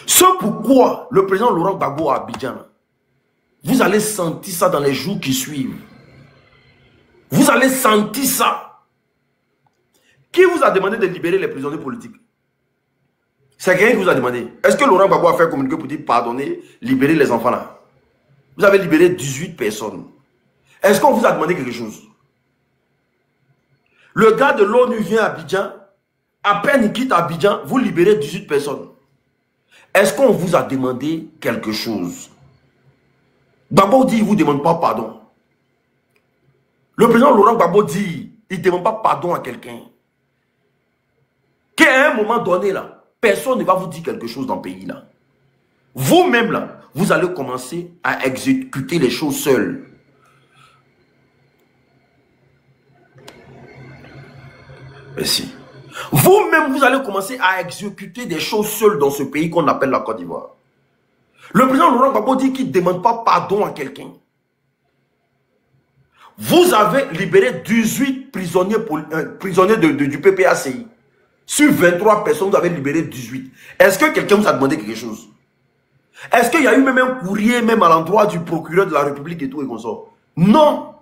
Ce pourquoi le président Laurent Gbagbo à Abidjan, vous allez sentir ça dans les jours qui suivent. Vous allez sentir ça. Qui vous a demandé de libérer les prisonniers politiques? C'est quelqu'un qui vous a demandé. Est-ce que Laurent Gbagbo a fait un communiqué pour dire pardonner, libérer les enfants là? Vous avez libéré 18 personnes. Est-ce qu'on vous a demandé quelque chose? Le gars de l'ONU vient à Abidjan, à peine il quitte Abidjan, vous libérez 18 personnes. Est-ce qu'on vous a demandé quelque chose? Gbagbo dit, il ne vous demande pas pardon. Le président Laurent Gbagbo dit, il ne demande pas pardon à quelqu'un. Qu'à un moment donné, là, personne ne va vous dire quelque chose dans le pays, là. Vous-même, là, vous allez commencer à exécuter les choses seuls. Merci. Vous-même, vous allez commencer à exécuter des choses seules dans ce pays qu'on appelle la Côte d'Ivoire. Le président Laurent Gbagbo dit qu'il ne demande pas pardon à quelqu'un. Vous avez libéré 18 prisonniers, du PPACI. Sur 23 personnes, vous avez libéré 18. Est-ce que quelqu'un vous a demandé quelque chose? Est-ce qu'il y a eu même un courrier, même à l'endroit du procureur de la République et tout et comme ça? Non.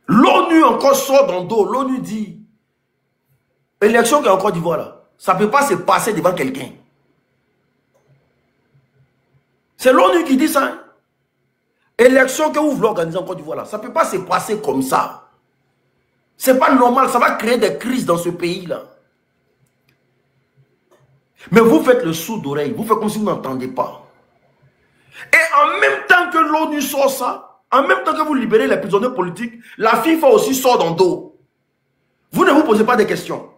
L'ONU encore sort dans le dos. L'ONU dit, élection qui est en Côte d'Ivoire là, ça ne peut pas se passer devant quelqu'un. C'est l'ONU qui dit ça. Hein? Élection que vous voulez organiser en Côte d'Ivoire là, ça ne peut pas se passer comme ça. C'est pas normal, ça va créer des crises dans ce pays là. Mais vous faites le sourd d'oreille, vous faites comme si vous n'entendez pas. Et en même temps que l'ONU sort ça, en même temps que vous libérez les prisonniers politiques, la FIFA aussi sort dans le dos. Vous ne vous posez pas de questions.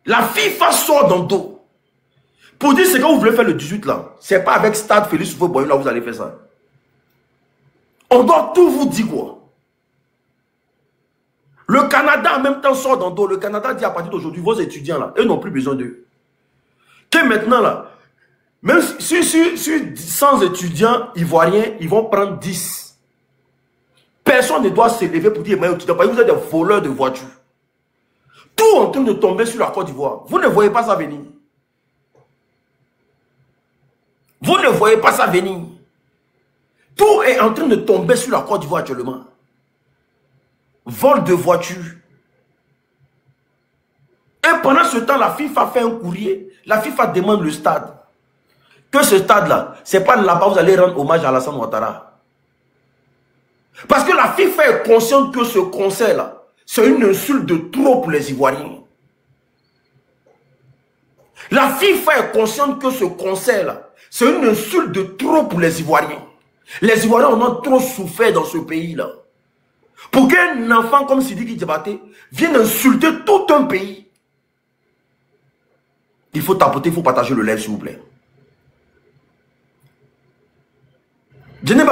La FIFA sort dans le dos. Pour dire ce que vous voulez faire le 18 là, c'est pas avec Stade Félix Houphouët-Boigny là vous allez faire ça. On doit tout vous dire quoi. Le Canada en même temps sort dans le dos. Le Canada dit à partir d'aujourd'hui, vos étudiants là, eux n'ont plus besoin d'eux. Que maintenant là, même sur 100 étudiants ivoiriens, ils vont prendre 10. Personne ne doit s'élever pour dire, mais étudiants, vous êtes des voleurs de voitures. Tout en train de tomber sur la Côte d'Ivoire. Vous ne voyez pas ça venir. Vous ne voyez pas ça venir. Tout est en train de tomber sur la Côte d'Ivoire actuellement. Vol de voitures. Et pendant ce temps, la FIFA fait un courrier. La FIFA demande le stade. Que ce stade-là, ce n'est pas là-bas vous allez rendre hommage à Alassane Ouattara. Parce que la FIFA est consciente que ce concert-là, c'est une insulte de trop pour les Ivoiriens. La FIFA est consciente que ce concert-là, c'est une insulte de trop pour les Ivoiriens. Les Ivoiriens en ont trop souffert dans ce pays-là. Pour qu'un enfant comme Sidiki Diabaté vienne insulter tout un pays, il faut tapoter, il faut partager le live s'il vous plaît. Je ne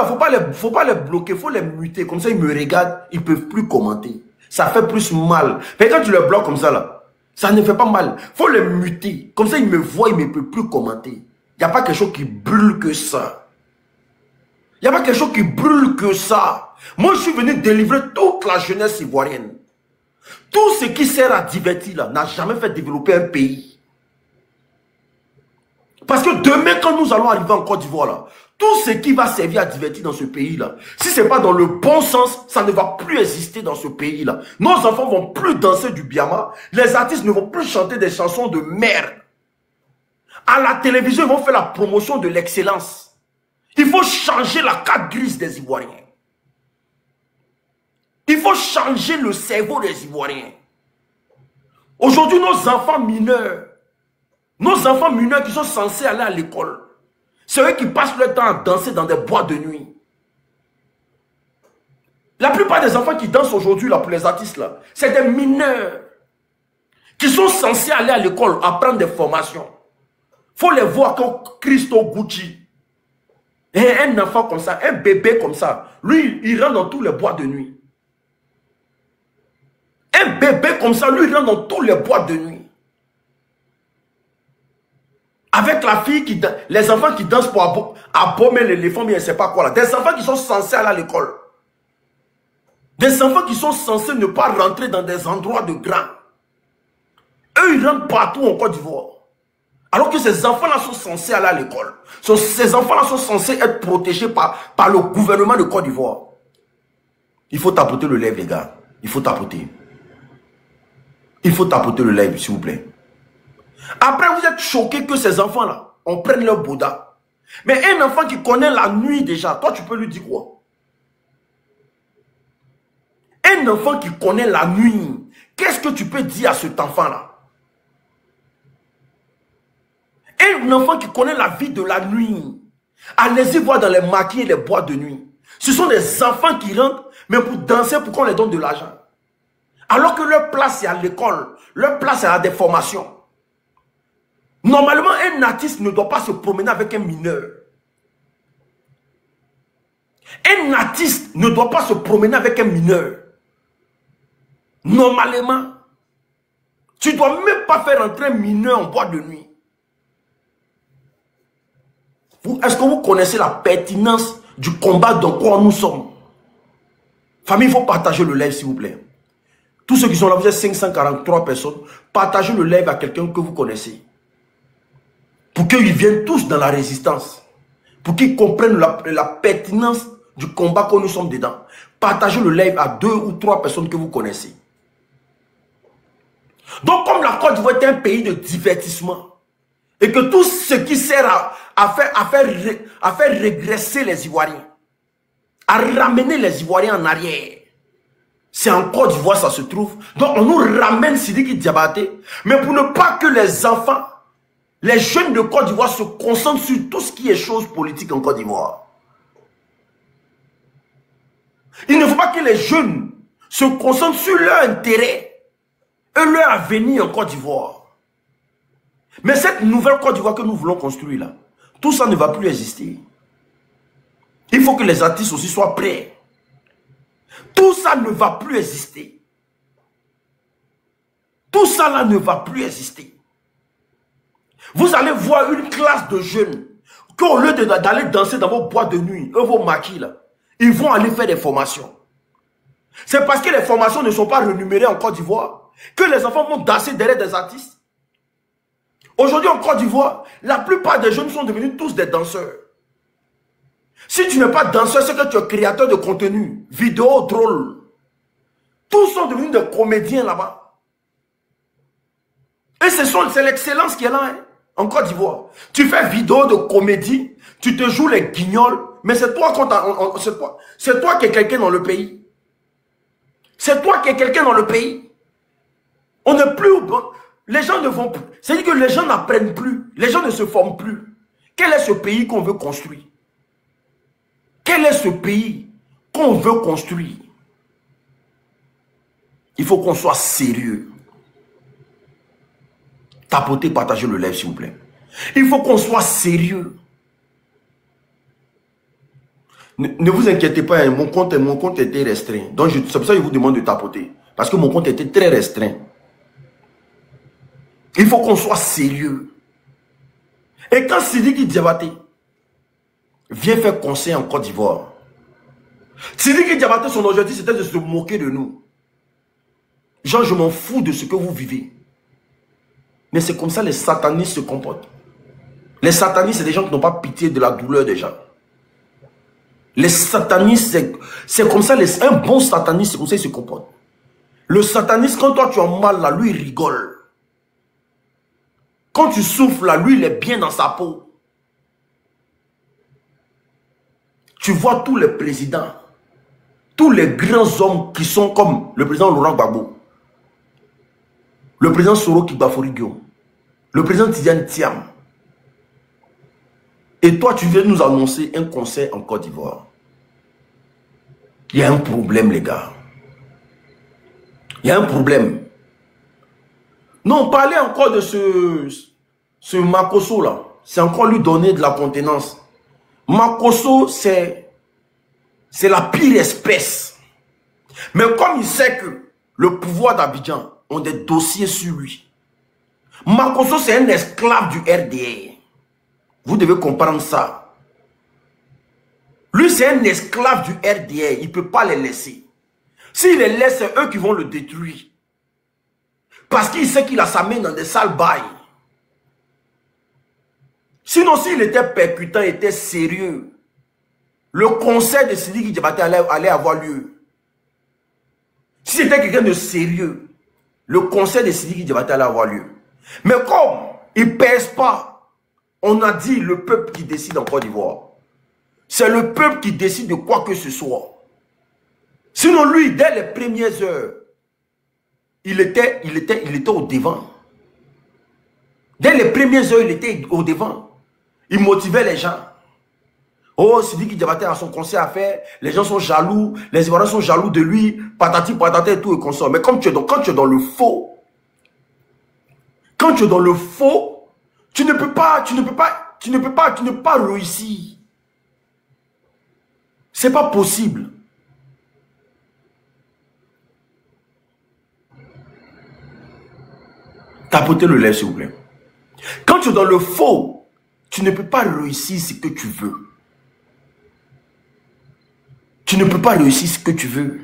faut pas les bloquer, il faut les muter. Comme ça, ils me regardent, ils ne peuvent plus commenter. Ça fait plus mal. Mais quand tu les bloques comme ça, là, ça ne fait pas mal. Il faut les muter. Comme ça, ils me voient, ils ne peuvent plus commenter. Il n'y a pas quelque chose qui brûle que ça. Il n'y a pas quelque chose qui brûle que ça. Moi, je suis venu délivrer toute la jeunesse ivoirienne. Tout ce qui sert à divertir, là, n'a jamais fait développer un pays. Parce que demain, quand nous allons arriver en Côte d'Ivoire, là, tout ce qui va servir à divertir dans ce pays-là, si ce n'est pas dans le bon sens, ça ne va plus exister dans ce pays-là. Nos enfants ne vont plus danser du biama. Les artistes ne vont plus chanter des chansons de merde. À la télévision, ils vont faire la promotion de l'excellence. Il faut changer la carte grise des Ivoiriens. Il faut changer le cerveau des Ivoiriens. Aujourd'hui, nos enfants mineurs qui sont censés aller à l'école, c'est eux qui passent leur temps à danser dans des boîtes de nuit. La plupart des enfants qui dansent aujourd'hui pour les artistes, c'est des mineurs qui sont censés aller à l'école, apprendre des formations. Il faut les voir comme Christo Gucci. Et un enfant comme ça, un bébé comme ça, lui, il rentre dans tous les boîtes de nuit. Un bébé comme ça, lui, il rentre dans tous les boîtes de nuit. Avec la fille, les enfants qui dansent pour abommer l'éléphant, mais je ne sais pas quoi là. Des enfants qui sont censés aller à l'école. Des enfants qui sont censés ne pas rentrer dans des endroits de grands. Eux, ils rentrent partout en Côte d'Ivoire. Alors que ces enfants-là sont censés aller à l'école. Ces enfants-là sont censés être protégés par le gouvernement de Côte d'Ivoire. Il faut tapoter le live, les gars. Il faut tapoter. Il faut tapoter le live, s'il vous plaît. Après, vous êtes choqués que ces enfants-là, on prenne leur Bouddha. Mais un enfant qui connaît la nuit déjà, toi, tu peux lui dire quoi? Un enfant qui connaît la nuit, qu'est-ce que tu peux dire à cet enfant-là? Un enfant qui connaît la vie de la nuit, allez-y voir dans les maquis et les boîtes de nuit. Ce sont des enfants qui rentrent, mais pour danser, pour qu'on les donne de l'argent. Alors que leur place est à l'école, leur place est à des formations. Normalement, un artiste ne doit pas se promener avec un mineur. Un artiste ne doit pas se promener avec un mineur. Normalement, tu ne dois même pas faire entrer un mineur en boîte de nuit. Est-ce que vous connaissez la pertinence du combat dans quoi nous sommes? Famille, il faut partager le live, s'il vous plaît. Tous ceux qui sont là, vous êtes 543 personnes. Partagez le live à quelqu'un que vous connaissez. Pour qu'ils viennent tous dans la résistance. Pour qu'ils comprennent la pertinence du combat que nous sommes dedans. Partagez le live à 2 ou 3 personnes que vous connaissez. Donc, comme la Côte d'Ivoire est un pays de divertissement, et que tout ce qui sert à faire régresser les Ivoiriens, à ramener les Ivoiriens en arrière, c'est en Côte d'Ivoire ça se trouve. Donc, on nous ramène Sidiki Diabaté, mais pour ne pas que les enfants, les jeunes de Côte d'Ivoire se concentrent sur tout ce qui est chose politique en Côte d'Ivoire. Il ne faut pas que les jeunes se concentrent sur leur intérêt et leur avenir en Côte d'Ivoire. Mais cette nouvelle Côte d'Ivoire que nous voulons construire là, tout ça ne va plus exister. Il faut que les artistes aussi soient prêts. Tout ça ne va plus exister. Tout ça là ne va plus exister. Vous allez voir une classe de jeunes qui, au lieu d'aller danser dans vos boîtes de nuit, vos maquis là, ils vont aller faire des formations. C'est parce que les formations ne sont pas rémunérées en Côte d'Ivoire que les enfants vont danser derrière des artistes. Aujourd'hui en Côte d'Ivoire, la plupart des jeunes sont devenus tous des danseurs. Si tu n'es pas danseur, c'est que tu es créateur de contenu, vidéo, drôle. Tous sont devenus des comédiens là-bas. Et c'est l'excellence qui est là, hein, en Côte d'Ivoire. Tu fais vidéo de comédie, tu te joues les guignols, mais c'est toi, c'est toi qui es quelqu'un dans le pays. C'est toi qui es quelqu'un dans le pays. On n'est plus... Les gens ne vont plus. C'est-à-dire que les gens n'apprennent plus. Les gens ne se forment plus. Quel est ce pays qu'on veut construire? Quel est ce pays qu'on veut construire? Il faut qu'on soit sérieux. Tapotez, partagez le live s'il vous plaît. Il faut qu'on soit sérieux. Ne vous inquiétez pas, hein, mon compte était restreint. Donc c'est pour ça que je vous demande de tapoter. Parce que mon compte était très restreint. Il faut qu'on soit sérieux. Et quand Sidiki Diabaté vient faire conseil en Côte d'Ivoire, Sidiki Diabaté, son objectif, c'était de se moquer de nous. Genre, je m'en fous de ce que vous vivez. Mais c'est comme ça les satanistes se comportent. Les satanistes, c'est des gens qui n'ont pas pitié de la douleur des gens. Les satanistes, c'est comme ça, un bon sataniste, c'est comme ça qu'il se comporte. Le sataniste, quand toi tu as mal là, lui il rigole. Quand tu souffles là, lui il est bien dans sa peau. Tu vois tous les présidents, tous les grands hommes qui sont comme le président Laurent Gbagbo, le président Soro Kibafori Guillaume, le président Tidiane Thiam. Et toi, tu viens nous annoncer un concert en Côte d'Ivoire. Il y a un problème, les gars. Il y a un problème. Non, parlez encore de ce Makosso là. C'est encore lui donner de la contenance. Makosso, c'est la pire espèce. Mais comme il sait que le pouvoir d'Abidjan ont des dossiers sur lui, Makosso, c'est un esclave du RDR. Vous devez comprendre ça. Lui, c'est un esclave du RDR. Il ne peut pas les laisser. S'il les laisse, c'est eux qui vont le détruire. Parce qu'il sait qu'il a sa main dans des sales bails. Sinon, s'il était percutant, était sérieux, le conseil de Sidiki Diabaté allait avoir lieu. Si c'était quelqu'un de sérieux, le conseil de Sidiki Diabaté allait avoir lieu. Mais comme il ne pèse pas, on a dit le peuple qui décide en Côte d'Ivoire. C'est le peuple qui décide de quoi que ce soit. Sinon, lui, dès les premières heures, il était au devant. Dès les premières heures, il était au devant. Il motivait les gens. Oh, Sidiki Diabaté a son conseil à faire. Les gens sont jaloux. Les Ivoiriens sont jaloux de lui. Patati, patata et tout et consort. Mais comme quand tu es dans le faux, quand tu es dans le faux, tu ne peux pas réussir. C'est pas possible. Tapotez le lait, s'il vous plaît. Quand tu es dans le faux, tu ne peux pas réussir ce que tu veux. Tu ne peux pas réussir ce que tu veux.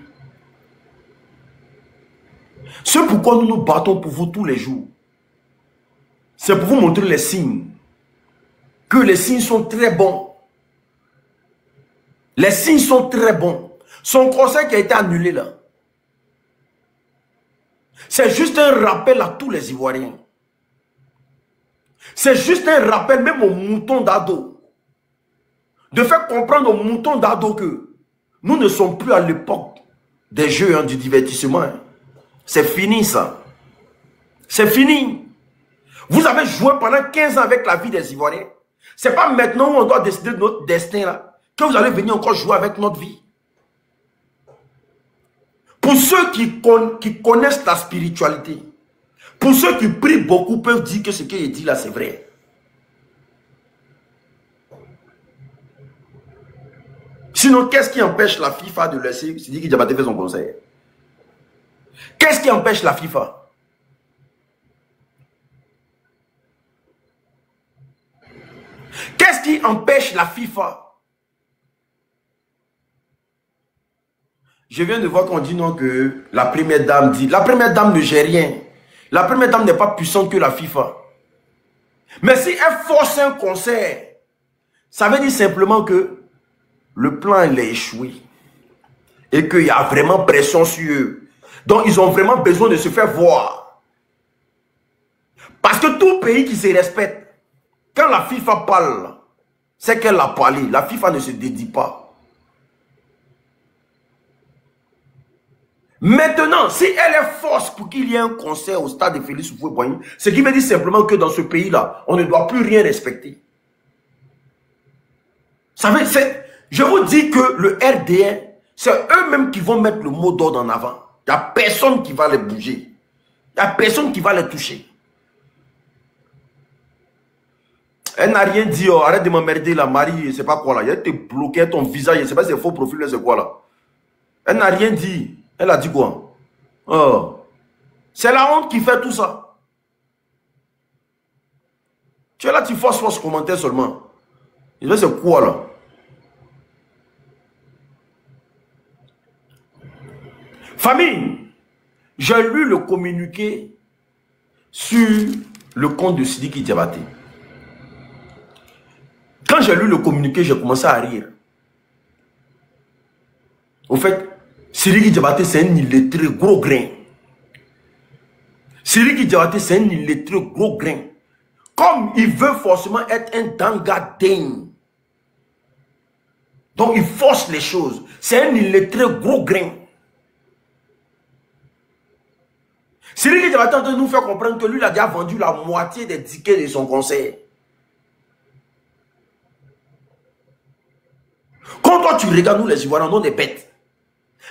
C'est pourquoi nous nous battons pour vous tous les jours. C'est pour vous montrer les signes. Que les signes sont très bons. Les signes sont très bons. Son conseil qui a été annulé là. C'est juste un rappel à tous les Ivoiriens. C'est juste un rappel même aux moutons d'ado. De faire comprendre aux moutons d'ado que nous ne sommes plus à l'époque des jeux, hein, du divertissement. Hein. C'est fini ça. C'est fini. Vous avez joué pendant 15 ans avec la vie des Ivoiriens. C'est pas maintenant où on doit décider de notre destin là, que vous allez venir encore jouer avec notre vie. Pour ceux qui connaissent la spiritualité, pour ceux qui prient beaucoup, peuvent dire que ce qu'il dit là, c'est vrai. Sinon, qu'est-ce qui empêche la FIFA de laisser Sidiki Diabaté faire son conseil? Qu'est-ce qui empêche la FIFA? Qu'est-ce qui empêche la FIFA? Je viens de voir qu'on dit non que la première dame dit. La première dame ne gère rien. La première dame n'est pas puissante que la FIFA. Mais si elle force un concert, ça veut dire simplement que le plan il a échoué. Et qu'il y a vraiment pression sur eux. Donc ils ont vraiment besoin de se faire voir. Parce que tout pays qui se respecte, quand la FIFA parle, c'est qu'elle a parlé. La FIFA ne se dédie pas. Maintenant, si elle est force pour qu'il y ait un concert au stade de Félix Houphouët-Boigny, ce qui veut dire simplement que dans ce pays-là, on ne doit plus rien respecter. Ça veut, je vous dis que le RDN, c'est eux-mêmes qui vont mettre le mot d'ordre en avant. Il n'y a personne qui va les bouger. Il n'y a personne qui va les toucher. Elle n'a rien dit, oh, arrête de m'emmerder la Marie, c'est pas quoi là. Elle te bloqué ton visage, je ne sais pas si c'est faux profil, c'est quoi là. Elle n'a rien dit. Elle a dit quoi? Oh. C'est la honte qui fait tout ça. Tu es là, tu forces commentaire seulement. Je sais c'est quoi là? Famille, j'ai lu le communiqué sur le compte de Sidiki Diabaté. Quand j'ai lu le communiqué, j'ai commencé à rire. Au fait, Sidiki Diabaté, c'est un illettré gros grain. Sidiki Diabaté, c'est un illettré gros grain. Comme il veut forcément être un dangadin. Donc il force les choses. C'est un illettré gros grain. Sidiki Diabaté est en train de nous faire comprendre que lui, il a déjà vendu la moitié des tickets de son conseil. Quand toi tu regardes, nous les Ivoiriens, on est bêtes.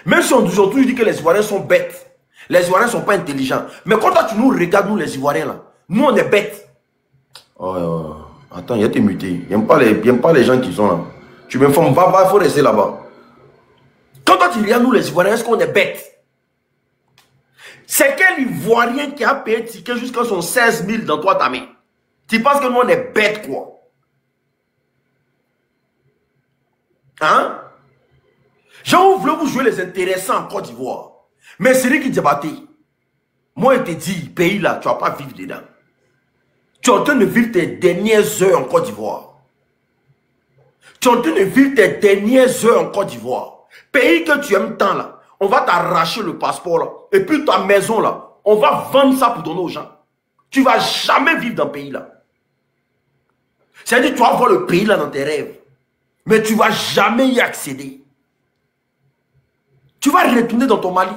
Même si on toujours dit que les Ivoiriens sont bêtes, les Ivoiriens ne sont pas intelligents. Mais quand toi tu nous regardes, nous les Ivoiriens là, nous on est bêtes. Oh, attends, il y a été muté. Il n'aime pas les gens qui sont là. Tu m'informes, va, il faut rester là-bas. Quand toi tu regardes, nous les Ivoiriens, est-ce qu'on est bêtes? C'est quel Ivoirien qui a payé un ticket jusqu'à son 16 000 dans toi ta main? Tu penses que nous on est bêtes quoi? Hein? Genre, vous voulez vous jouer les intéressants en Côte d'Ivoire. Mais Sidiki Diabaté, Moi, je te dis, pays là, tu ne vas pas vivre dedans. Tu es en train de vivre tes dernières heures en Côte d'Ivoire. Tu es en train de vivre tes dernières heures en Côte d'Ivoire. Pays que tu aimes tant là, on va t'arracher le passeport là. Et puis ta maison là, on va vendre ça pour donner aux gens. Tu ne vas jamais vivre dans le pays là. C'est-à-dire que tu vas voir le pays là dans tes rêves. Mais tu ne vas jamais y accéder. Tu vas retourner dans ton Mali.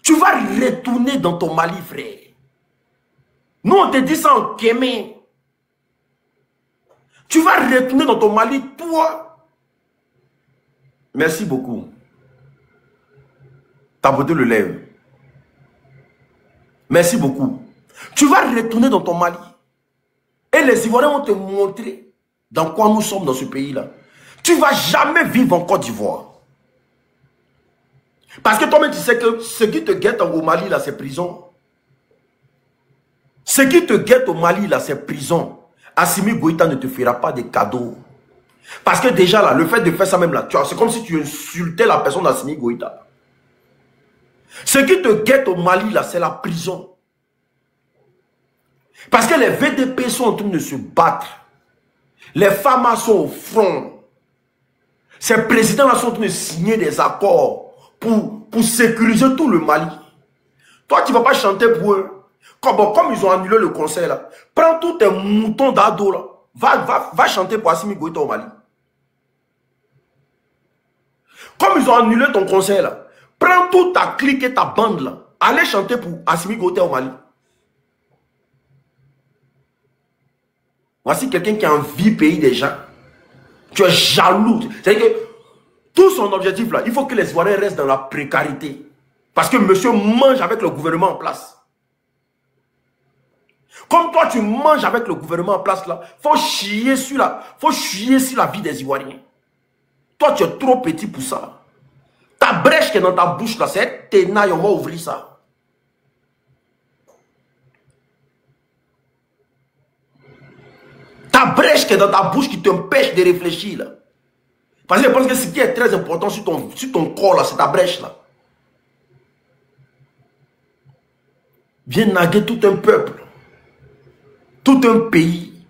Tu vas retourner dans ton Mali, frère. Nous, on te dit ça en Kémé. Tu vas retourner dans ton Mali, toi. Merci beaucoup. Ta beauté le lève. Merci beaucoup. Tu vas retourner dans ton Mali. Et les Ivoiriens vont te montrer dans quoi nous sommes dans ce pays-là. Tu ne vas jamais vivre en Côte d'Ivoire. Parce que toi-même, tu sais que ce qui te guette au Mali, là, c'est prison. Ce qui te guette au Mali, là, c'est prison. Assimi Goïta ne te fera pas de cadeaux. Parce que déjà, là, le fait de faire ça même, là, c'est comme si tu insultais la personne d'Assimi Goïta. Ce qui te guette au Mali, là, c'est la prison. Parce que les VDP sont en train de se battre. Les femmes sont au front. Ces présidents-là sont en train de signer des accords pour sécuriser tout le Mali. Toi, tu ne vas pas chanter pour eux. Comme ils ont annulé le concert, là, prends tous tes moutons d'ado, là. Va chanter pour Assimi Goïta au Mali. Comme ils ont annulé ton concert, là, prends toute ta clique et ta bande, là. Allez chanter pour Assimi Goïta au Mali. Voici quelqu'un qui a envie de payer des gens. Tu es jaloux. C'est-à-dire que tout son objectif, là, il faut que les Ivoiriens restent dans la précarité. Parce que monsieur mange avec le gouvernement en place. Comme toi, tu manges avec le gouvernement en place, là, faut chier sur la vie des Ivoiriens. Toi, tu es trop petit pour ça. Ta brèche qui est dans ta bouche, là, c'est tenaille, on va ouvrir ça. Ta brèche qui est dans ta bouche qui t'empêche de réfléchir, là. Parce que je pense que ce qui est très important sur ton corps, là, c'est ta brèche, là. Viens naguer tout un peuple. Tout un pays,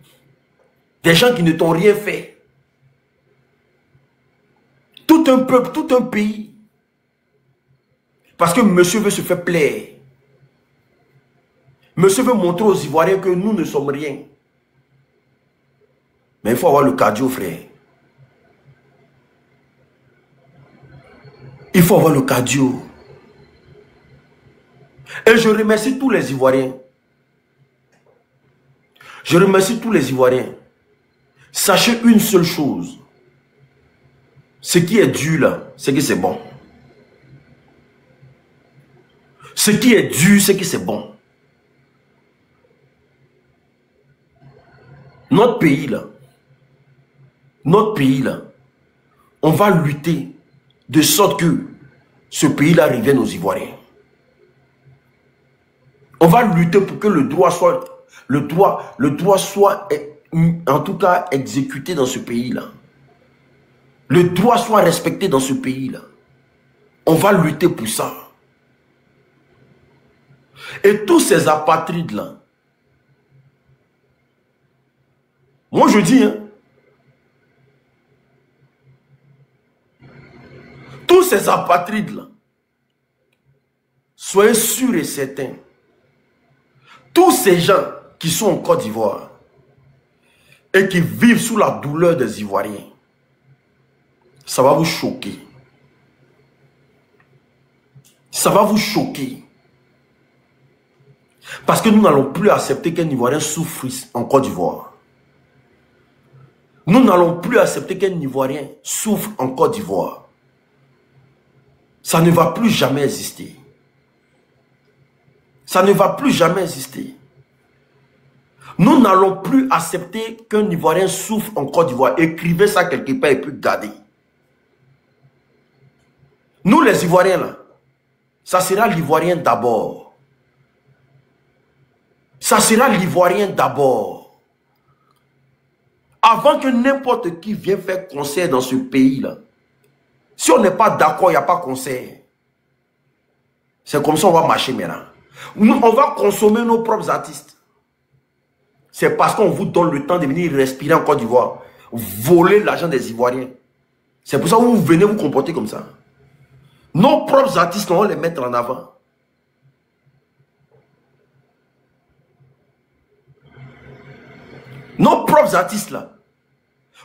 des gens qui ne t'ont rien fait. Tout un peuple, tout un pays. Parce que monsieur veut se faire plaire. Monsieur veut montrer aux Ivoiriens que nous ne sommes rien. Mais il faut avoir le cardio, frère. Il faut avoir le cardio. Et je remercie tous les Ivoiriens. Je remercie tous les Ivoiriens. Sachez une seule chose. Ce qui est dur là, c'est que c'est bon. Ce qui est dur, c'est que c'est bon. Notre pays là, on va lutter de sorte que ce pays-là revienne aux Ivoiriens. On va lutter pour que le droit soit en tout cas exécuté dans ce pays-là. Le droit soit respecté dans ce pays-là. On va lutter pour ça. Et tous ces apatrides-là, moi je dis, hein, tous ces apatrides-là, soyez sûrs et certains, tous ces gens qui sont en Côte d'Ivoire et qui vivent sous la douleur des Ivoiriens, ça va vous choquer. Ça va vous choquer. Parce que nous n'allons plus accepter qu'un Ivoirien souffre en Côte d'Ivoire. Nous n'allons plus accepter qu'un Ivoirien souffre en Côte d'Ivoire. Ça ne va plus jamais exister. Ça ne va plus jamais exister. Nous n'allons plus accepter qu'un Ivoirien souffre en Côte d'Ivoire. Écrivez ça quelque part et puis gardez. Nous les Ivoiriens là, ça sera l'Ivoirien d'abord. Ça sera l'Ivoirien d'abord. Avant que n'importe qui vienne faire concert dans ce pays là. Si on n'est pas d'accord, il n'y a pas concert. C'est comme ça qu'on va marcher maintenant. Nous, on va consommer nos propres artistes. C'est parce qu'on vous donne le temps de venir respirer en Côte d'Ivoire. Voler l'argent des Ivoiriens. C'est pour ça que vous venez vous comporter comme ça. Nos propres artistes, on va les mettre en avant. Nos propres artistes là.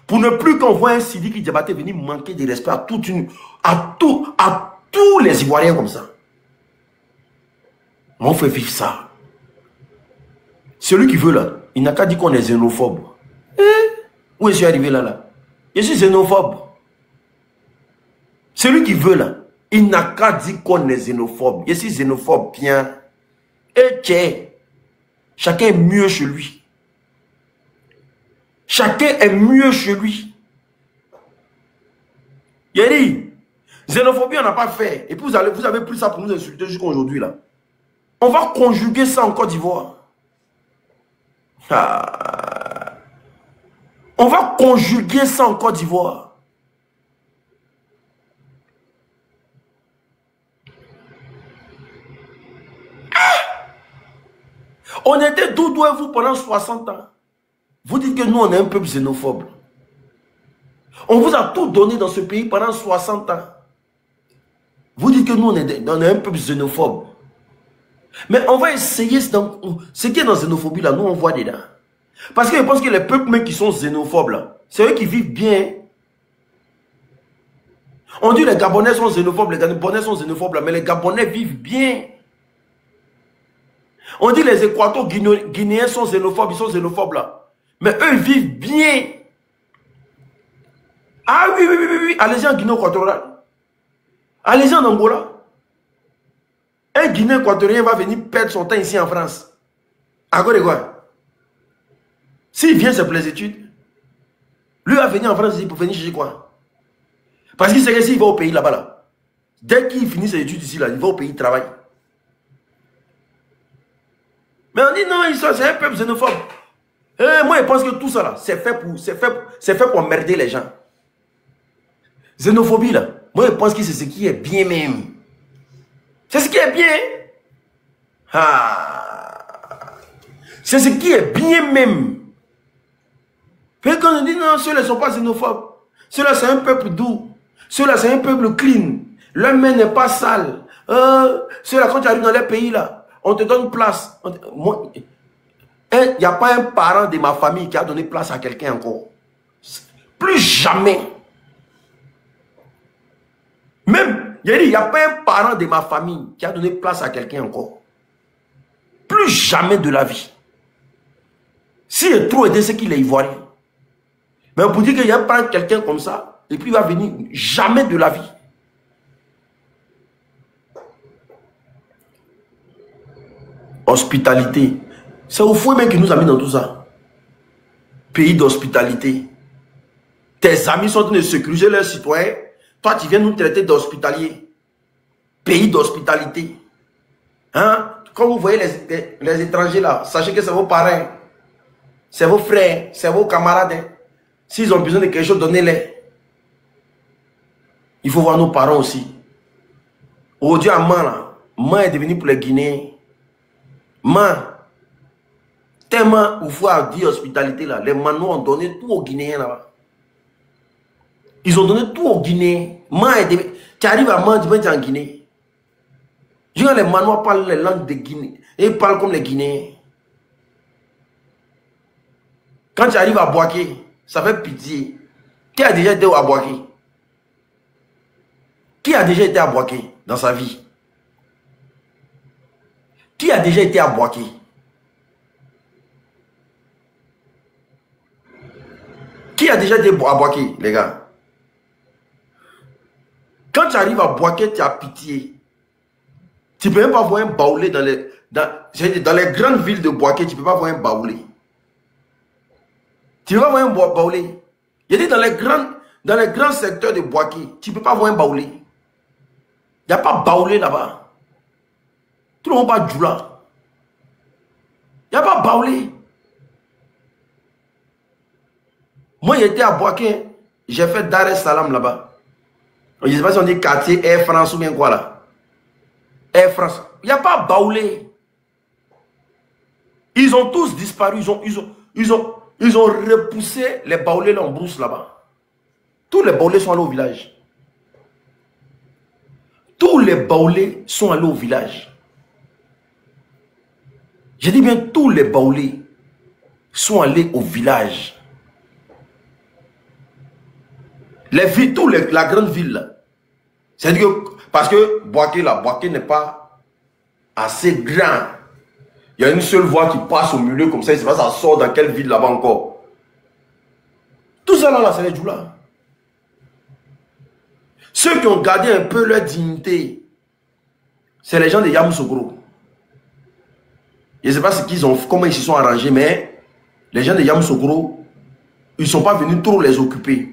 Pour ne plus qu'on voit un Sidiki Diabaté venir manquer de respect à tous les Ivoiriens comme ça. On fait vivre ça. Celui qui veut là, il n'a qu'à dire qu'on est xénophobe. Où est-ce que je suis arrivé là? Je suis xénophobe. Celui qui veut là, il n'a qu'à dire qu'on est xénophobe. Je suis xénophobe, bien. Et tiens, chacun est mieux chez lui. Chacun est mieux chez lui. Il dit, xénophobie, on n'a pas fait. Et puis vous avez pris ça pour nous insulter jusqu'à aujourd'hui là. On va conjuguer ça en Côte d'Ivoire. On va conjuguer ça en Côte d'Ivoire. On était doudou et vous pendant 60 ans. Vous dites que nous, on est un peuple xénophobe. On vous a tout donné dans ce pays pendant 60 ans. Vous dites que nous, on est un peuple xénophobe. Mais on va essayer, ce qui est dans la xénophobie, là, nous, on voit dedans. Parce que je pense que les peuples même qui sont xénophobes, là, c'est eux qui vivent bien. On dit les Gabonais sont xénophobes, les Gabonais sont xénophobes, là, mais les Gabonais vivent bien. On dit les Équato-Guinéens sont xénophobes, ils sont xénophobes, là. Mais eux vivent bien. Ah oui, oui, oui, oui, oui. Allez-y en Guinée équatoriale. Allez-y en Angola. Un Guinéen équatorien va venir perdre son temps ici en France. À quoi de quoi? S'il vient, c'est pour les études. Lui va venir en France ici pour venir chercher quoi? Parce qu'il sait que s'il va au pays là-bas, là, dès qu'il finit ses études ici, là, il va au pays, il travaille. Mais on dit non, c'est un peuple xénophobe. Moi, je pense que tout ça, là, c'est fait pour emmerder les gens. Xénophobie, là, moi, je pense que c'est ce qui est bien même. C'est ce qui est bien. C'est ce qui est bien même. Et quand on dit non, ceux-là ne sont pas xénophobes. Ceux-là, c'est un peuple doux. Ceux-là, c'est un peuple clean. Leur main n'est pas sale. Ceux-là, quand tu arrives dans les pays, là, on te donne place. Il n'y a pas un parent de ma famille qui a donné place à quelqu'un encore. Plus jamais. Même, il n'y a pas un parent de ma famille qui a donné place à quelqu'un encore. Plus jamais de la vie. S'il est trop aidé, c'est qu'il est ivoirien. Mais pour dire qu'il y a pas quelqu'un comme ça, et puis il va venir, jamais de la vie. Hospitalité. C'est au fond même qui nous a mis dans tout ça. Pays d'hospitalité. Tes amis sont en train de sécuriser leurs citoyens. Toi, tu viens nous traiter d'hospitalier. Pays d'hospitalité. Hein? Quand vous voyez les étrangers là, sachez que c'est vos parents. C'est vos frères. C'est vos camarades. S'ils ont besoin de quelque chose, donnez-les. Il faut voir nos parents aussi. Aujourd'hui, à Man, là, Man est devenu pour les Guinéens. Man. Tellement, il faut dire hospitalité là. Les Manois ont donné tout aux Guinéens là-bas. Ils ont donné tout aux Guinéens. Tu arrives à Man, tu vas être en Guinée. Les Manois parlent les langues de Guinée. Et ils parlent comme les Guinéens. Quand tu arrives à Boaké, ça fait pitié. Qui a déjà été à Boaké? Qui a déjà été à Boaké dans sa vie? Qui a déjà été à Boaké? Qui a déjà été à Boaké, les gars? Quand tu arrives à Boaké, tu as pitié. Tu ne peux même pas voir un baoulé dans les grandes villes de Boaké, tu ne peux pas voir un baoulé. Tu ne peux pas voir un baoulé. Il y a dans les grands secteurs de Boaké, tu ne peux pas voir un baoulé. Il n'y a pas baoulé là-bas. Tout le monde va djoula. Il n'y a pas baoulé. Moi, j'étais à Boaké, j'ai fait Dar es Salaam là-bas. Je ne sais pas si on dit quartier Air France ou bien quoi là. Air France. Il n'y a pas Baoulé. Ils ont tous disparu. Ils ont repoussé les Baoulés en brousse là-bas. Tous les Baoulés sont allés au village. Tous les Baoulés sont allés au village. J'ai dit bien, tous les Baoulés sont allés au village. Les villes, la grande ville. C'est-à-dire que, parce que Boaké n'est pas assez grand. Il y a une seule voie qui passe au milieu comme ça, ça sort dans quelle ville là-bas encore. Tout ça là, c'est les Djoula. Ceux qui ont gardé un peu leur dignité, c'est les gens de Yamoussoukro. Je ne sais pas comment ils se sont arrangés, mais les gens de Yamoussoukro, ils ne sont pas venus trop les occuper.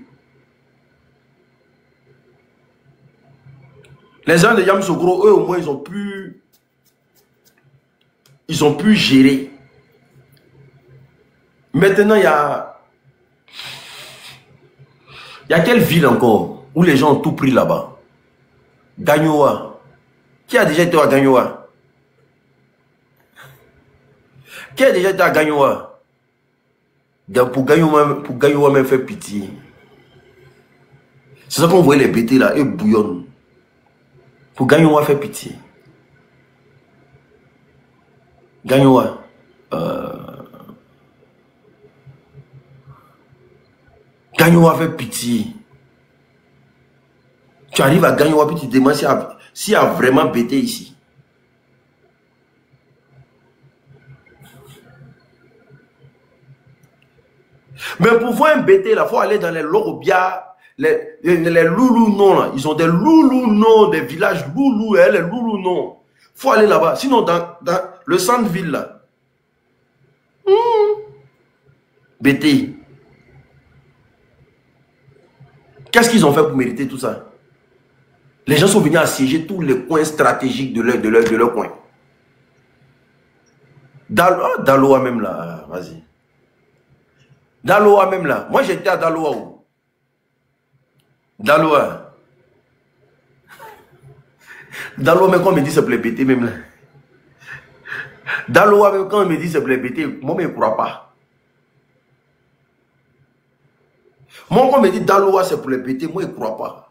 Les gens de Yamoussoukro, eux au moins, ils ont pu gérer. Maintenant, il y a quelle ville encore où les gens ont tout pris là-bas? Gagnoa. Qui a déjà été à Gagnoa? Qui a déjà été à Gagnoa? Pour Gagnoa même faire pitié. C'est ça qu'on voyait les bêtés là, ils bouillonnent. Pour Gagnoa faire pitié. Gagnoa. Gagnoa fait pitié. Tu arrives à Gagnoa puis tu te demandes s'il y a vraiment bêté ici. Mais pour voir un bêté là, il faut aller dans les Lorobia, les loulous non là. Ils ont des loulous non, des villages loulous, les loulous non. Il faut aller là-bas. Sinon, dans le centre-ville là, bêté. Qu'est-ce qu'ils ont fait pour mériter tout ça? Les gens sont venus assiéger tous les coins stratégiques de leur coin. Daloa même là, vas-y. Daloa même là. Moi j'étais à Daloa où? Daloa. Daloa même quand on me dit c'est pour les péter même là. Daloa même quand on me dit c'est pour les péter, moi je ne crois pas. Moi quand on me dit Daloa c'est pour les péter, moi je ne crois pas.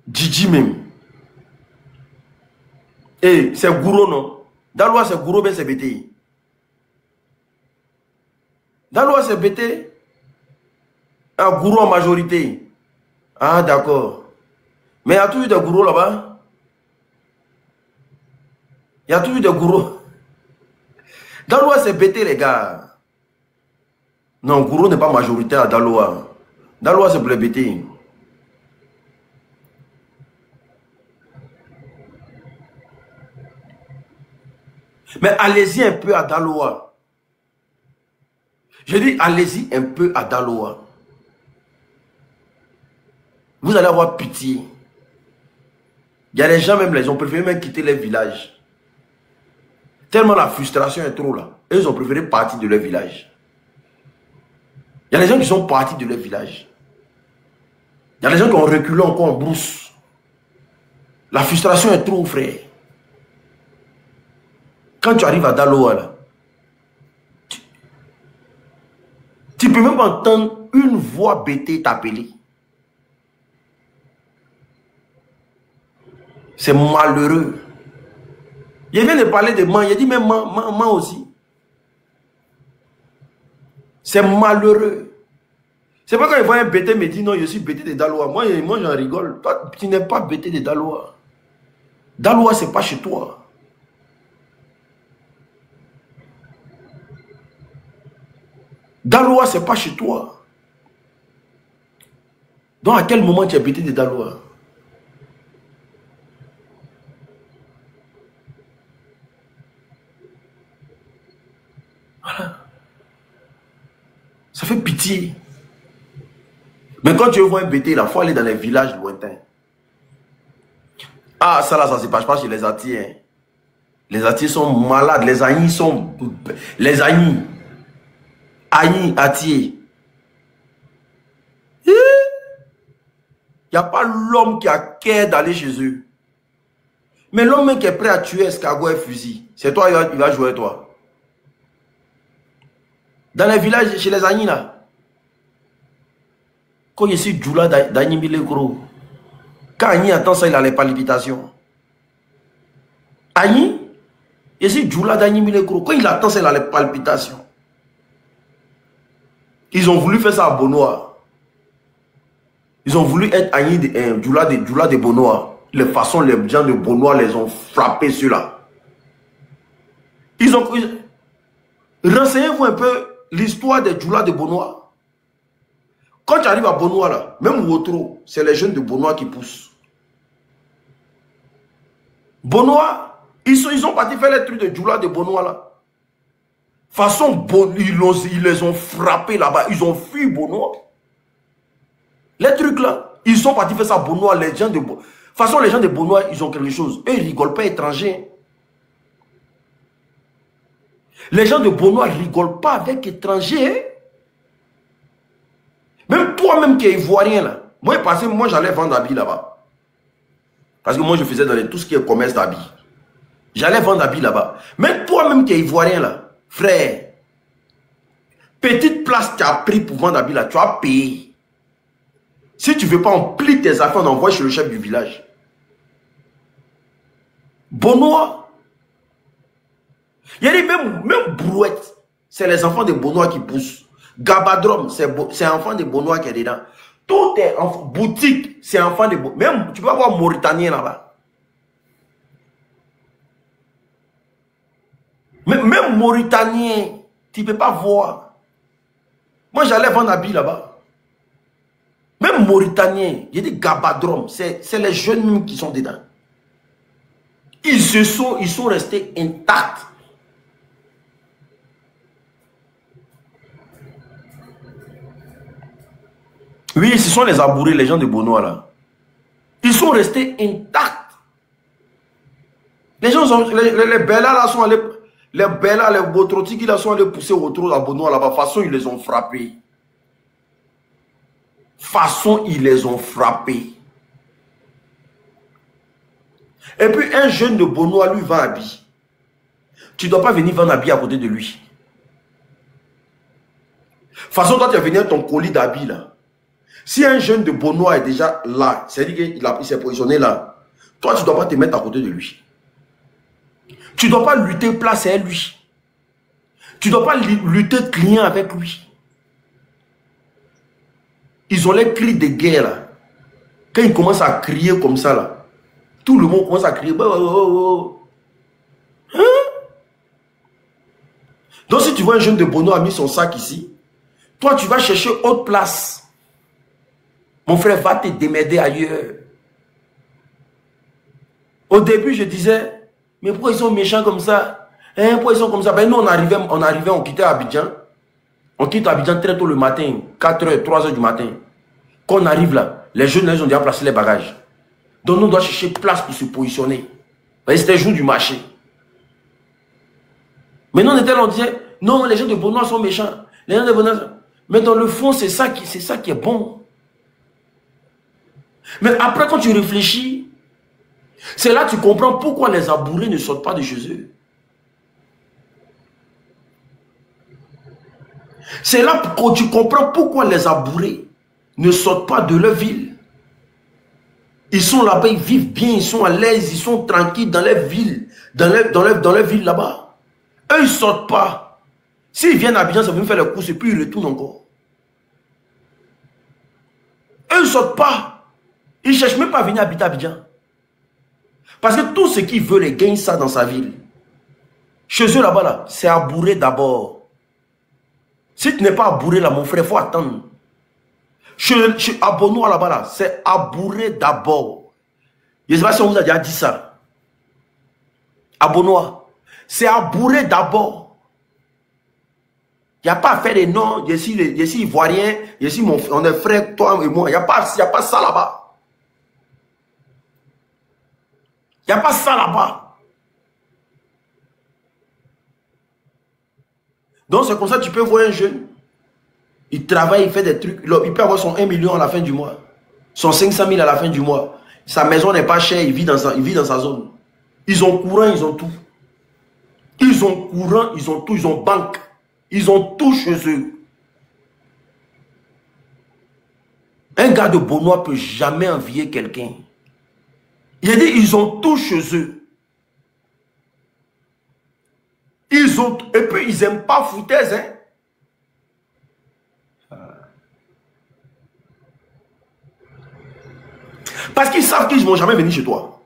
Djidji même. Et c'est Gouro non? Daloa c'est Gouro mais c'est pété. Daloa c'est pété. Un Gouro en majorité. Ah d'accord. Mais il y a toujours des Gouro là-bas. Il y a toujours des Gouro. Daloa c'est pété les gars. Non, Gouro n'est pas majoritaire à Daloa. Daloa c'est pour les péter. Mais allez-y un peu à Daloa. Je dis allez-y un peu à Daloa. Vous allez avoir pitié. Il y a des gens même, ils ont préféré même quitter les villages. Tellement la frustration est trop là. Et ils ont préféré partir de leur village. Il y a des gens qui sont partis de leur village. Il y a des gens qui ont reculé encore en brousse. La frustration est trop, frère. Quand tu arrives à Daloa, là, tu peux même entendre une voix bêtée t'appeler. C'est malheureux. Il vient de parler de man, il a dit même man aussi. C'est malheureux. C'est pas quand il voit un bêté me dit non, je suis bêté de Daloa. Moi j'en rigole. Toi, tu n'es pas bêté de Daloa. Daloa, c'est pas chez toi. Daloa, c'est pas chez toi. Donc à quel moment tu es bêté de Daloa? Voilà. Ça fait pitié. Mais quand tu vois un bêté, il faut aller dans les villages lointains. Ah, ça là, ça se passe pas chez les Atis. Hein. Les Atis sont malades. Les Agnis sont... Les Agnis. Agnis, Atier. Il n'y a pas l'homme qui a cœur d'aller chez eux. Mais l'homme qui est prêt à tuer escargot et fusil, c'est toi, il va jouer toi. Dans les villages, chez les Agnis là, quand je suis Djoula d'Agnimile gros, quand Agni attend ça, il a les palpitations. Agni, je suis Djoula d'Agnimile gros, quand il attend ça, il a les palpitations. Ils ont voulu faire ça à Bonoa. Ils ont voulu être Agni Djoula de Bonoa. Les façons, les gens de Bonoa les ont frappés ceux-là. Renseignez-vous un peu l'histoire des Djoula de Bonoa. Quand tu arrives à Bonoa, là, même Wotro, c'est les jeunes de Bonoa qui poussent. Bonoa, ils ont parti faire les trucs de Djoula de Bonoa, là. Façon, ils les ont frappés là-bas. Ils ont fui Bonoa. Les trucs là, ils sont partis faire ça à Bonoa. Les gens de Bonoa. De toute façon, les gens de Bonoa, ils ont quelque chose. Eux, ils ne rigolent pas étrangers. Les gens de Bonoa ne rigolent pas avec étrangers. Même toi-même qui es ivoirien là. Moi, j'allais vendre habits là-bas. Parce que moi, je faisais dans tout ce qui est commerce d'habits. J'allais vendre habits là-bas. Même toi-même qui es ivoirien là, frère, petite place que tu as pris pour vendre habits là, tu as payé. Si tu ne veux pas, on plie tes affaires, on envoie chez le chef du village. Bonoa. Il y a des même brouettes. C'est les enfants de Bonoa qui poussent. Gabadrom, c'est enfant de Bonoa qui est dedans. Tout est en boutique, c'est enfant de Bonoa. Même, tu peux avoir Mauritanien là-bas. Même Mauritanien, tu ne peux pas voir. Moi, j'allais vendre habits là-bas. Même Mauritanien, il y a des Gabadrom, c'est les jeunes qui sont dedans. Ils sont restés intacts. Oui, ce sont les abourés, les gens de Bonoa là. Ils sont restés intacts. Les gens sont, les Bellas là sont allés, les Bellas, les Botrotiki là sont allés pousser autour à Bonoa là-bas. De toute façon, ils les ont frappés. De toute façon, ils les ont frappés. Et puis, un jeune de Bonoa lui vend habit. Tu ne dois pas venir vendre habit à côté de lui. De toute façon, toi, tu es venu avec ton colis d'habit là. Si un jeune de Bonoa est déjà là, c'est-à-dire qu'il s'est positionné là, toi, tu ne dois pas te mettre à côté de lui. Tu ne dois pas lutter place à lui. Tu ne dois pas lutter client avec lui. Ils ont les cris de guerre là. Quand ils commencent à crier comme ça là, tout le monde commence à crier. Hein? Donc si tu vois un jeune de Bonoa a mis son sac ici, toi tu vas chercher autre place. Mon frère, va te démerder ailleurs. Au début, je disais, mais pourquoi ils sont méchants comme ça? Hein, pourquoi ils sont comme ça? Ben nous, on arrivait, on quittait Abidjan. On quitte Abidjan très tôt le matin, 4h, 3h du matin. Quand on arrive là, les jeunes, là, ils ont déjà placé les bagages. Donc nous, on doit chercher place pour se positionner. C'était le jour du marché. Mais nous, on disait, non, les gens de Bonoa sont méchants. Les gens de Bonoa... Mais dans le fond, c'est ça qui est bon. Mais après, quand tu réfléchis, c'est là que tu comprends pourquoi les abourés ne sortent pas de chez eux. C'est là que tu comprends pourquoi les abourés ne sortent pas de leur ville. Ils sont là-bas, ils vivent bien, ils sont à l'aise, ils sont tranquilles dans leur ville, dans leur ville là-bas. Eux, ils ne sortent pas. S'ils viennent à Abidjan, ça veut faire les courses et puis ils retournent encore. Eux, ils ne sortent pas. Ils ne cherchent même pas à venir habiter à Abidjan. Parce que tout ce qu'ils veulent, ils gagnent ça dans sa ville. Chez eux là-bas, là, c'est abouré d'abord. Si tu n'es pas abouré là, mon frère, il faut attendre. À Bonoa là-bas, là, c'est abouré d'abord. Je ne sais pas si on vous a déjà dit ça. À Bonoa, c'est abouré d'abord. Il n'y a pas à faire des noms. Je suis ivoirien, on est frère, toi et moi. Il n'y a pas ça là-bas. Il n'y a pas ça là-bas. Donc c'est comme ça que tu peux voir un jeune. Il travaille, il fait des trucs. Il peut avoir son 1 million à la fin du mois. Son 500 000 à la fin du mois. Sa maison n'est pas chère, il vit dans sa zone. Ils ont courant, ils ont tout. Ils ont courant, ils ont tout, ils ont banque. Ils ont tout chez eux. Un gars de Bonois ne peut jamais envier quelqu'un. Il a dit, ils ont tout chez eux. Ils ont, et puis ils n'aiment pas foutaise, hein. Parce qu'ils savent qu'ils ne vont jamais venir chez toi.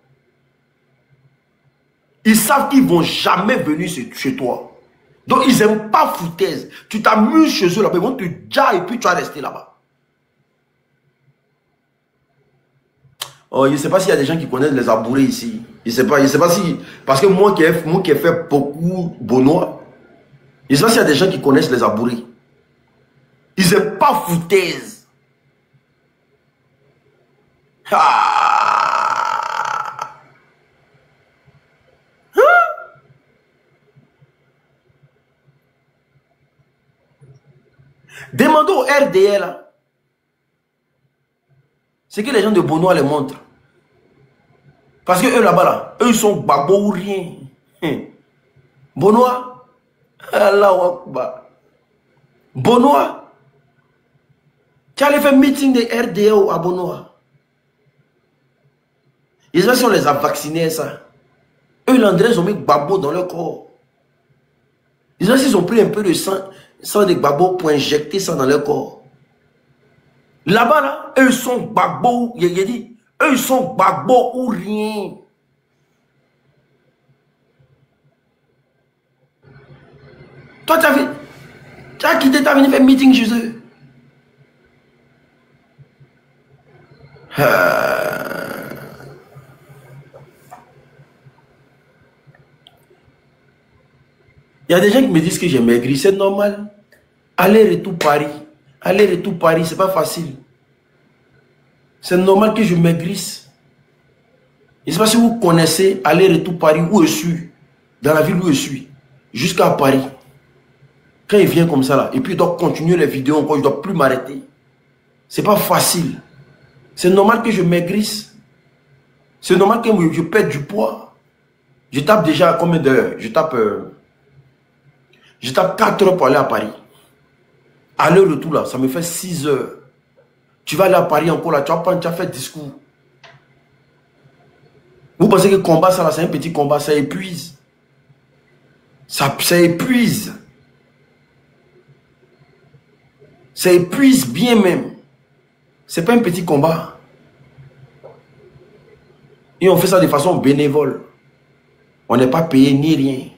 Ils savent qu'ils ne vont jamais venir chez toi. Donc ils n'aiment pas foutaise. Tu t'amuses chez eux là-bas, ils vont te dire et puis tu vas rester là-bas. Oh, je ne sais pas s'il y a des gens qui connaissent les abourés ici. Je ne sais pas si... Parce que moi qui ai fait beaucoup Bonois, je ne sais pas s'il y a des gens qui connaissent les abourés. Ils n'aiment pas foutaise. Ah. Hein? Demandez au RDL là. C'est que les gens de Bonois les montrent. Parce que eux là-bas, là, eux ils sont babos ou rien. Bonois, Allahu Akbar. Bonois, tu allais faire meeting de RDL à Bonois. Les gens, si on les a vaccinés, ça. Eux, l'André, ils ont mis babos dans leur corps. Les gens, ils ont pris un peu de sang de babos pour injecter ça dans leur corps. Là-bas, là, eux sont babos, il dit, eux sont babos ou rien. Toi, tu as quitté, tu as venu faire meeting chez eux. Il y a des gens qui me disent que j'ai maigri, c'est normal. Aller-retour Paris. Aller-retour Paris, c'est pas facile. C'est normal que je maigrisse. Je ne sais pas si vous connaissez aller-retour Paris, où je suis. Dans la ville où je suis. Jusqu'à Paris. Quand il vient comme ça là, et puis il doit continuer les vidéos encore, je ne dois plus m'arrêter. C'est pas facile. C'est normal que je maigrisse. C'est normal que je perde du poids. Je tape déjà combien d'heures? Je tape 4 heures pour aller à Paris. Aller-retour là, ça me fait 6 heures. Tu vas aller à Paris encore là, tu vas faire discours. Vous pensez que combat ça là, c'est un petit combat, ça épuise. Ça épuise. Ça épuise bien même. C'est pas un petit combat. Et on fait ça de façon bénévole. On n'est pas payé ni rien.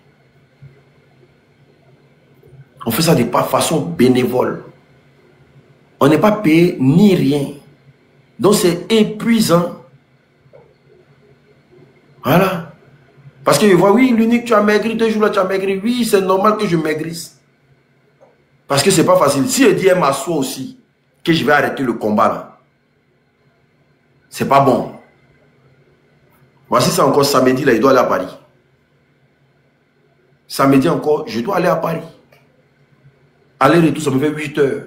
On fait ça de façon bénévole. On n'est pas payé ni rien. Donc c'est épuisant. Voilà. Parce que je vois, oui, l'unique, tu as maigri, 2 jours là, tu as maigri. Oui, c'est normal que je maigrisse. Parce que c'est pas facile. Si je dis à ma soeur aussi que je vais arrêter le combat là, c'est pas bon. Voici ça encore samedi là, il doit aller à Paris. Samedi encore, je dois aller à Paris. Aller-retour, ça me fait 8 heures.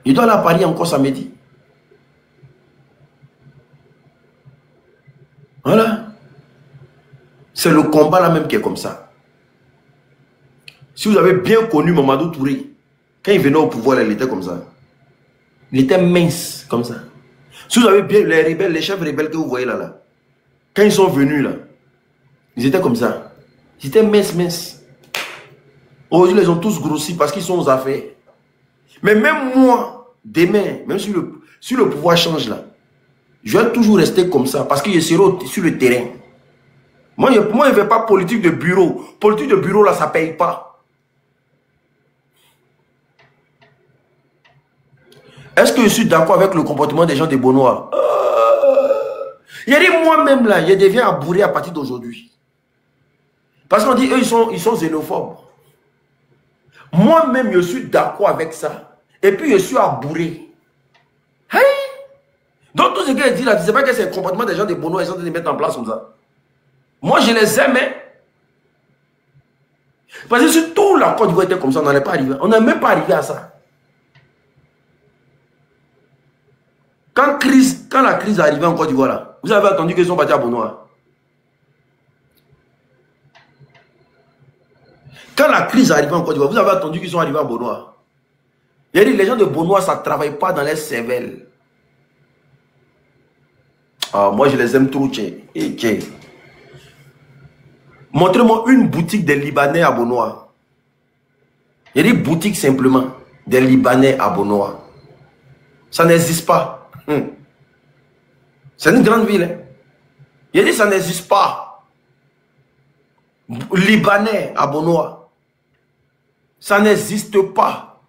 Il doit aller à Paris encore samedi. Voilà. C'est le combat là même qui est comme ça. Si vous avez bien connu Mamadou Touré, quand il venait au pouvoir, il était comme ça. Il était mince comme ça. Si vous avez bien les rebelles, les chefs rebelles que vous voyez là, quand ils sont venus là, ils étaient comme ça. Ils étaient minces. Aujourd'hui, ils ont tous grossi parce qu'ils sont aux affaires. Mais même moi, demain, même si le pouvoir change là, je vais toujours rester comme ça parce que je serai sur le terrain. Moi, je ne fais pas politique de bureau. Politique de bureau là, ça ne paye pas. Est-ce que je suis d'accord avec le comportement des gens de Bonois? Il y a dit moi-même là, je deviens abouré à partir d'aujourd'hui. Parce qu'on dit, eux, ils sont xénophobes. Moi-même, je suis d'accord avec ça. Et puis, je suis abouré. Hey! Donc, tout ce que je dis là, tu ne sais pas que c'est le comportement des gens de Bonois, ils sont en train de mettre en place comme ça. Moi, je les aime. Hein? Parce que si tout la Côte d'Ivoire était comme ça, on n'allait pas arriver. On n'est même pas arrivé à ça. Quand la crise est arrivée en Côte d'Ivoire, là, vous avez attendu qu'ils sont partis à Bonois. Quand la crise arrive en Côte d'Ivoire, vous avez attendu qu'ils sont arrivés à Bonoa. Il a dit, les gens de Bonoa, ça ne travaille pas dans les cervelles. Ah, moi, je les aime trop, tché. Montrez-moi une boutique des Libanais à Bonoa. Il y a des boutiques simplement des Libanais à Bonoa. Ça n'existe pas. C'est une grande ville. Hein? Il a dit, ça n'existe pas. Libanais à Bonoa. Ça n'existe pas.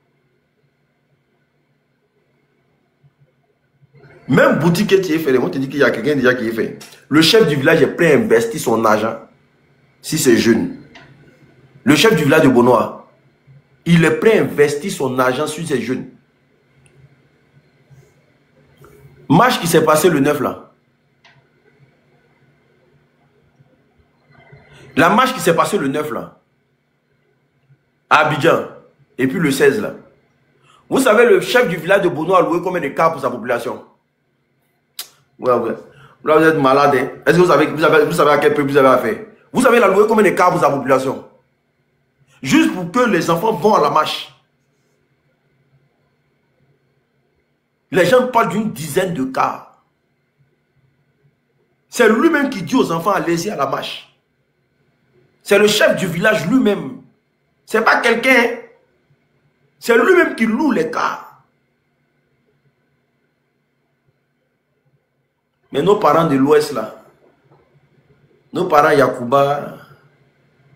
Même boutique que tu as fait, on te dit qu'il y a quelqu'un déjà qui est fait. Le chef du village est prêt à investir son argent si c'est jeune. Le chef du village de Bonoa, il est prêt à investir son argent sur ces jeunes. Match qui s'est passé le 9 là. La marche qui s'est passée le 9 là. À Abidjan. Et puis le 16 là. Vous savez, le chef du village de Bonoa a loué combien de cars pour sa population? Ouais. Là, vous êtes malade. Hein? Est-ce que vous savez à quel prix vous avez affaire? Vous savez, il a loué combien de cars pour sa population? Juste pour que les enfants vont à la marche. Les gens parlent d'une dizaine de cars. C'est lui-même qui dit aux enfants, allez-y à la marche. C'est le chef du village lui-même. Ce n'est pas quelqu'un. C'est lui-même qui loue les cars. Mais nos parents de l'Ouest là, nos parents Yacouba,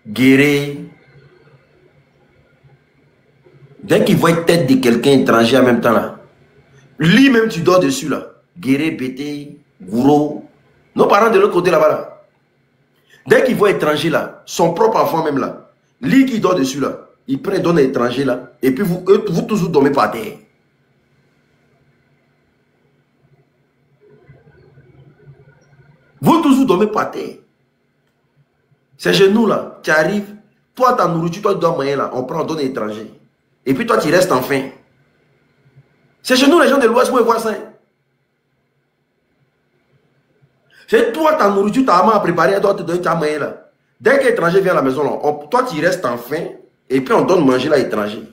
Guéré, dès qu'ils voient tête de quelqu'un étranger en même temps là, lui-même tu dors dessus là. Guéré, Bété, Gouro. Nos parents de l'autre côté là-bas là. Dès qu'ils voient étranger là, son propre enfant même là, lui qui dort dessus là, il prend et donne à l'étranger là, et puis vous toujours dormez par terre. Vous toujours dormez par terre. C'est chez nous là, tu arrives, toi ta nourriture, toi tu dois manger là, on prend, on donne à l'étranger. Et puis toi tu restes en faim. C'est chez nous les gens de l'Ouest, vous voyez ça. C'est toi ta nourriture, ta maman a préparé, elle doit te donner ta manger là. Dès qu'un étranger vient à la maison là, toi tu restes en faim, et puis on donne manger à l'étranger.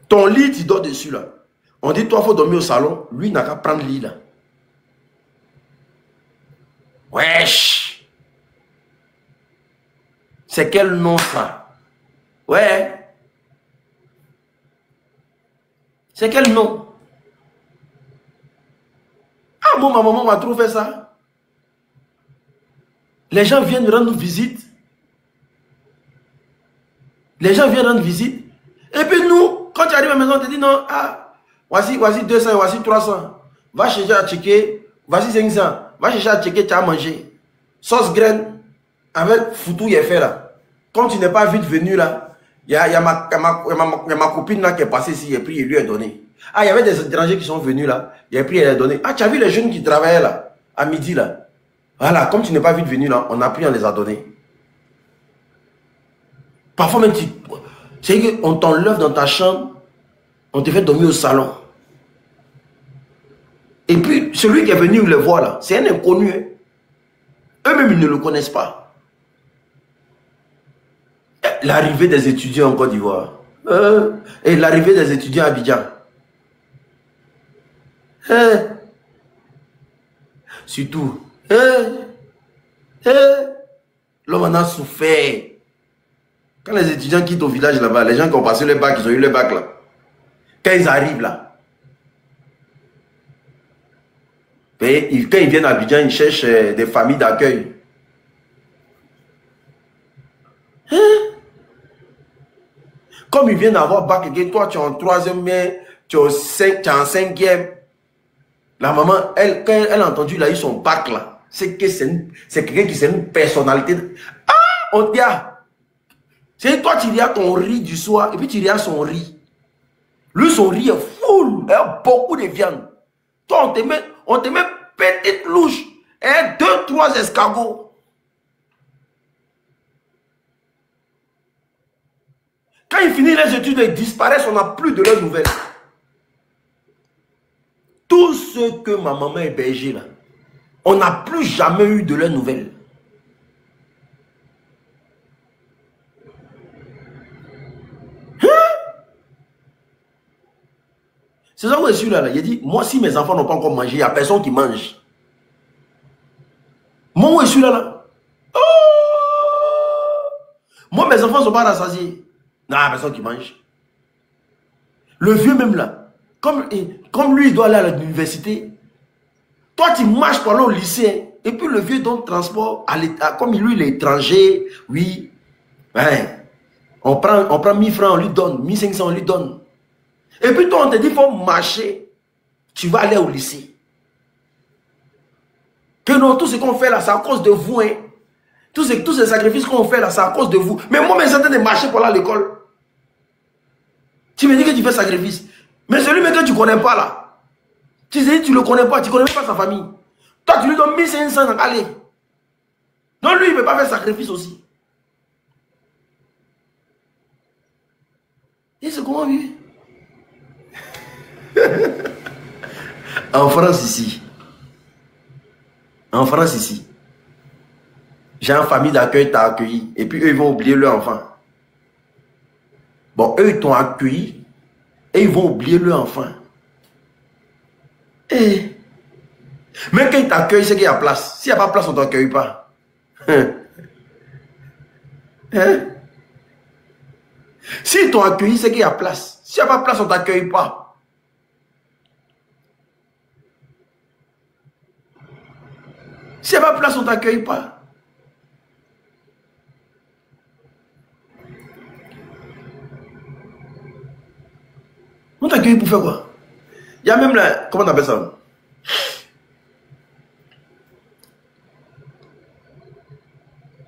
Ton lit, tu dors dessus là. On dit, toi, il faut dormir au salon. Lui, n'a qu'à prendre le lit là. Wesh! C'est quel nom ça? Ouais. C'est quel nom? Ah, moi, ma maman m'a trop fait ça. Les gens viennent rendre visite. Les gens viennent rendre visite. Et puis nous, quand tu arrives à la maison, on te dit non, ah, voici 200, voici 300. Va chercher à checker, voici 500. Va chercher à checker, tu as mangé. Sauce graine, avec foutou, il est fait là. Comme tu n'es pas vite venu là, il y a ma copine là qui est passée ici, et puis il lui a donné. Ah, il y avait des étrangers qui sont venus là, et puis elle a donné. Ah, tu as vu les jeunes qui travaillaient là, à midi là. Voilà, comme tu n'es pas vite venu là, on a pris, on les a donnés. Parfois même, c'est qu'on t'enlève dans ta chambre, on te fait dormir au salon. Et puis, celui qui est venu le voir là, c'est un inconnu. Hein. Eux-mêmes, ils ne le connaissent pas. L'arrivée des étudiants en Côte d'Ivoire. Et l'arrivée des étudiants à Abidjan. Surtout. L'homme en a souffert. Quand les étudiants quittent au village là-bas, les gens qui ont passé le bac, ils ont eu le bac là. Quand ils arrivent là, et quand ils viennent à Abidjan, ils cherchent des familles d'accueil. Comme ils viennent avoir bac, et toi tu es en troisième, tu es en cinquième. La maman, quand elle a entendu, il a eu son bac là. C'est quelqu'un qui c'est une personnalité. Ah, on dit, c'est toi tu regardes ton riz du soir, et puis tu regardes son riz. Lui, son riz est full, il y a beaucoup de viande. Toi, on te met petite louche, et 2-3 escargots. Quand ils finissent les études, ils disparaissent, on n'a plus de leurs nouvelles. Tous ceux que ma maman hébergeait là, on n'a plus jamais eu de leurs nouvelles. C'est ça où je suis là. Il dit, moi, si mes enfants n'ont pas encore mangé, il n'y a personne qui mange. Moi, où je suis là. Oh! Moi, mes enfants ne sont pas rassasiés. Non, il n'y a personne qui mange. Le vieux même là, comme lui, il doit aller à l'université. Toi, tu marches pour aller au lycée. Et puis le vieux donne transport à l'État. Comme lui, il est étranger, oui. Ouais. On prend 1000 francs, on lui donne. 1500, on lui donne. Et puis toi, on te dit, il faut marcher. Tu vas aller au lycée. Que non, tout ce qu'on fait là, c'est à cause de vous. Hein. Tous ces sacrifices qu'on fait là, c'est à cause de vous. Mais moi, je suis en train de marcher pour aller à l'école. Tu me dis que tu fais sacrifice. Mais celui que tu ne connais pas là. Tu dis, tu ne le connais pas, tu ne connais pas sa famille. Toi, tu lui donnes 1500, allez. Donc lui, il ne peut pas faire sacrifice aussi. Et c'est comment vivre? En France ici. En France ici. J'ai une famille d'accueil, t'as accueilli. Et puis eux, ils vont oublier leur enfant. Bon, eux, ils t'ont accueilli. Et ils vont oublier leur enfant. Et... même quand ils t'accueillent, c'est qu'il y a place. S'il n'y a pas de place, on ne t'accueille pas. Hein? S'ils t'ont accueilli, c'est qu'il y a place. S'il n'y a pas de place, on ne t'accueille pas. S'il n'y a pas de place, on ne t'accueille pas. On t'accueille pour faire quoi? Il y a même là, comment on appelle ça?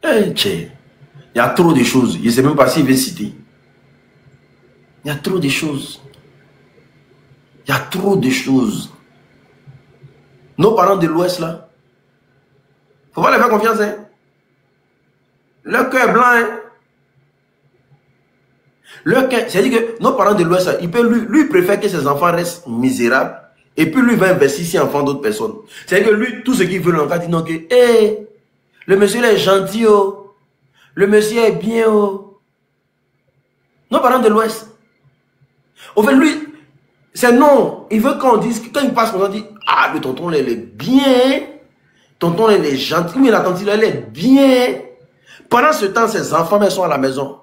Il y a trop de choses. Je ne sais même pas s'il veut citer. Il y a trop de choses. Il y a trop de choses. Nos parents de l'Ouest, là, il ne faut pas les faire confiance. Hein. Leur cœur est blanc. Hein. Leur cœur, c'est-à-dire que nos parents de l'Ouest, lui préfère que ses enfants restent misérables. Et puis lui va investir ses enfants d'autres personnes. C'est-à-dire que lui, tout ce qu'il veut, l'enfant dit non que, hey, le monsieur là est gentil, oh. Le monsieur est bien, oh. Nos parents de l'Ouest. Au fait, lui, c'est non. Il veut qu'on dise, quand il passe, on dit, ah, le tonton, là, il est bien. Tonton, là, il est gentil. Mais la tante, là, elle est bien. Pendant ce temps, ses enfants, ils sont à la maison.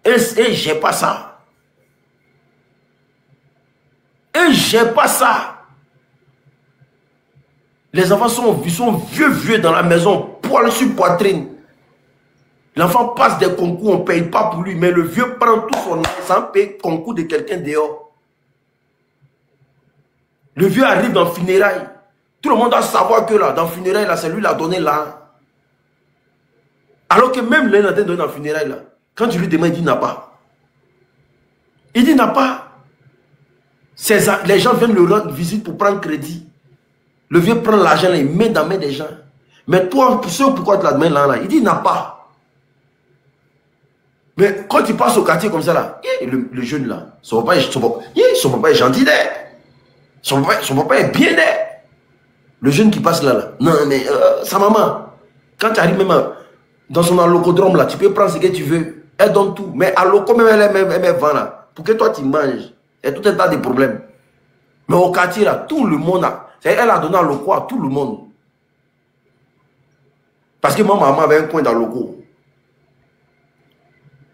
Et j'ai pas ça. Et j'ai pas ça. Les enfants sont vieux dans la maison, poil sur poitrine. L'enfant passe des concours, on ne paye pas pour lui, mais le vieux prend tout son argent, paye concours de quelqu'un dehors. Le vieux arrive dans le funérail. Tout le monde doit savoir que là, dans le funérail, là, c'est lui qui l'a donné là. Alors que même l'un a donné dans le funérail là. Quand tu lui demandes, il dit n'a pas. Il dit n'a pas. Les gens viennent le rendre visite pour prendre crédit. Le vieux prend l'argent, il met dans la main des gens. Mais toi, pourquoi tu la mets là, il dit n'a pas. Mais quand il passe au quartier comme ça là, le jeune là, son papa est gentil d'air. Son papa est bien d'air. Le jeune qui passe là, non mais sa maman, quand tu arrives même dans son allocodrome là, tu peux prendre ce que tu veux. Elle donne tout. Mais alloco même elle vend là. Pour que toi tu manges. Il y a tout un tas de problèmes. Mais au quartier là, tout le monde a. Elle a donné alloco à tout le monde. Parce que ma maman avait un coin dans l'alloco.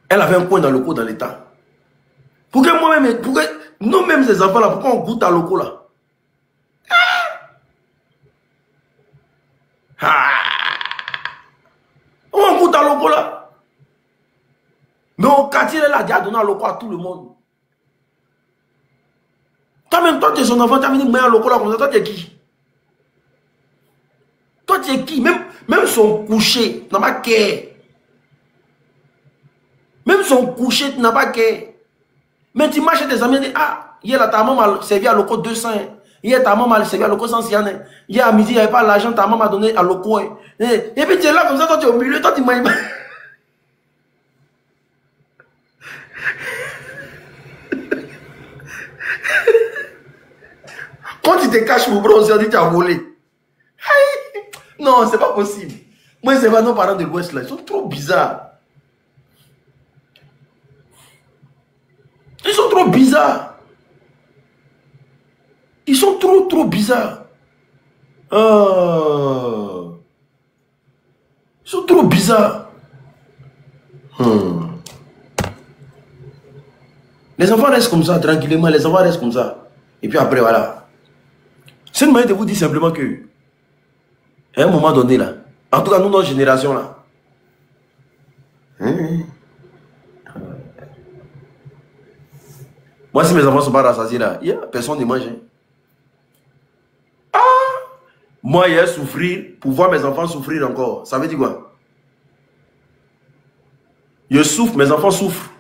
Elle avait un coin dans le coup dans l'état. Pour que moi-même, pour que nous-mêmes ces enfants-là, pourquoi on goûte à l'alcool là? On goûte à l'alcool là. Mais au quartier là, il a donné à l'alcool à tout le monde. Toi-même, toi, tu es son enfant, tu as venu mettre à l'alcool là comme ça, toi, tu es qui? Toi, tu es qui? Même son coucher n'a pas qu'à. Même son coucher n'a pas qu'à. Mais tu marches tes amis et dis, ah, hier là, ta maman m'a servi à l'eau 200. Hier, ta maman m'a servi à l'eau 100. Hier à midi, il n'y avait pas l'argent, ta maman m'a donné à l'eau. Et puis tu es là comme ça, toi tu es au milieu, toi tu manges. Quand tu te caches pour bronzer, on dit tu as volé. Non, c'est pas possible. Moi, c'est pas nos parents de l'Ouest là, ils sont trop bizarres. Ils sont trop bizarres. Ils sont trop bizarres. Ils sont trop bizarres. Les enfants restent comme ça, tranquillement. Les enfants restent comme ça. Et puis après, voilà. C'est une manière de vous dire simplement que, à un moment donné, là, en tout cas, nous, notre génération, là, moi, si mes enfants ne sont pas rassasiés, là, personne ne mange. Moi, hier, souffrir, pour voir mes enfants souffrir encore, ça veut dire quoi? Je souffre, mes enfants souffrent.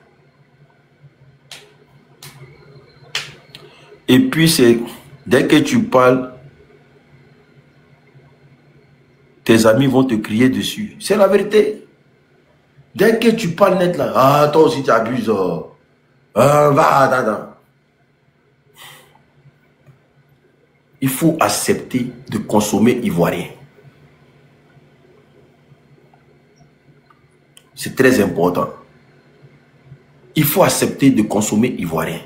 Et puis, c'est dès que tu parles, tes amis vont te crier dessus. C'est la vérité. Dès que tu parles net là, ah, toi aussi tu abuses. Va. Il faut accepter de consommer ivoirien. C'est très important. Il faut accepter de consommer ivoirien.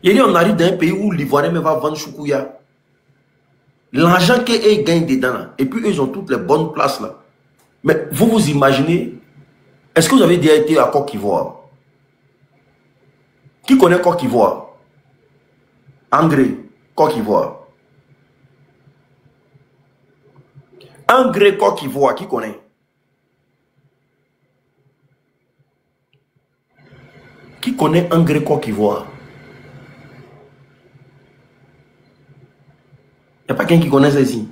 Et on arrive dans un pays où l'ivoirien va vendre choukouya. L'argent qu'ils gagnent dedans là, et puis eux, ils ont toutes les bonnes places là. Mais vous vous imaginez, est-ce que vous avez déjà été à Côte d'Ivoire? Qui connaît Côte d'Ivoire? André, Côte d'Ivoire. André, Côte d'Ivoire, qui connaît? Qui connaît André, Côte d'Ivoire? Il n'y a pas quelqu'un qui connaît ça ici.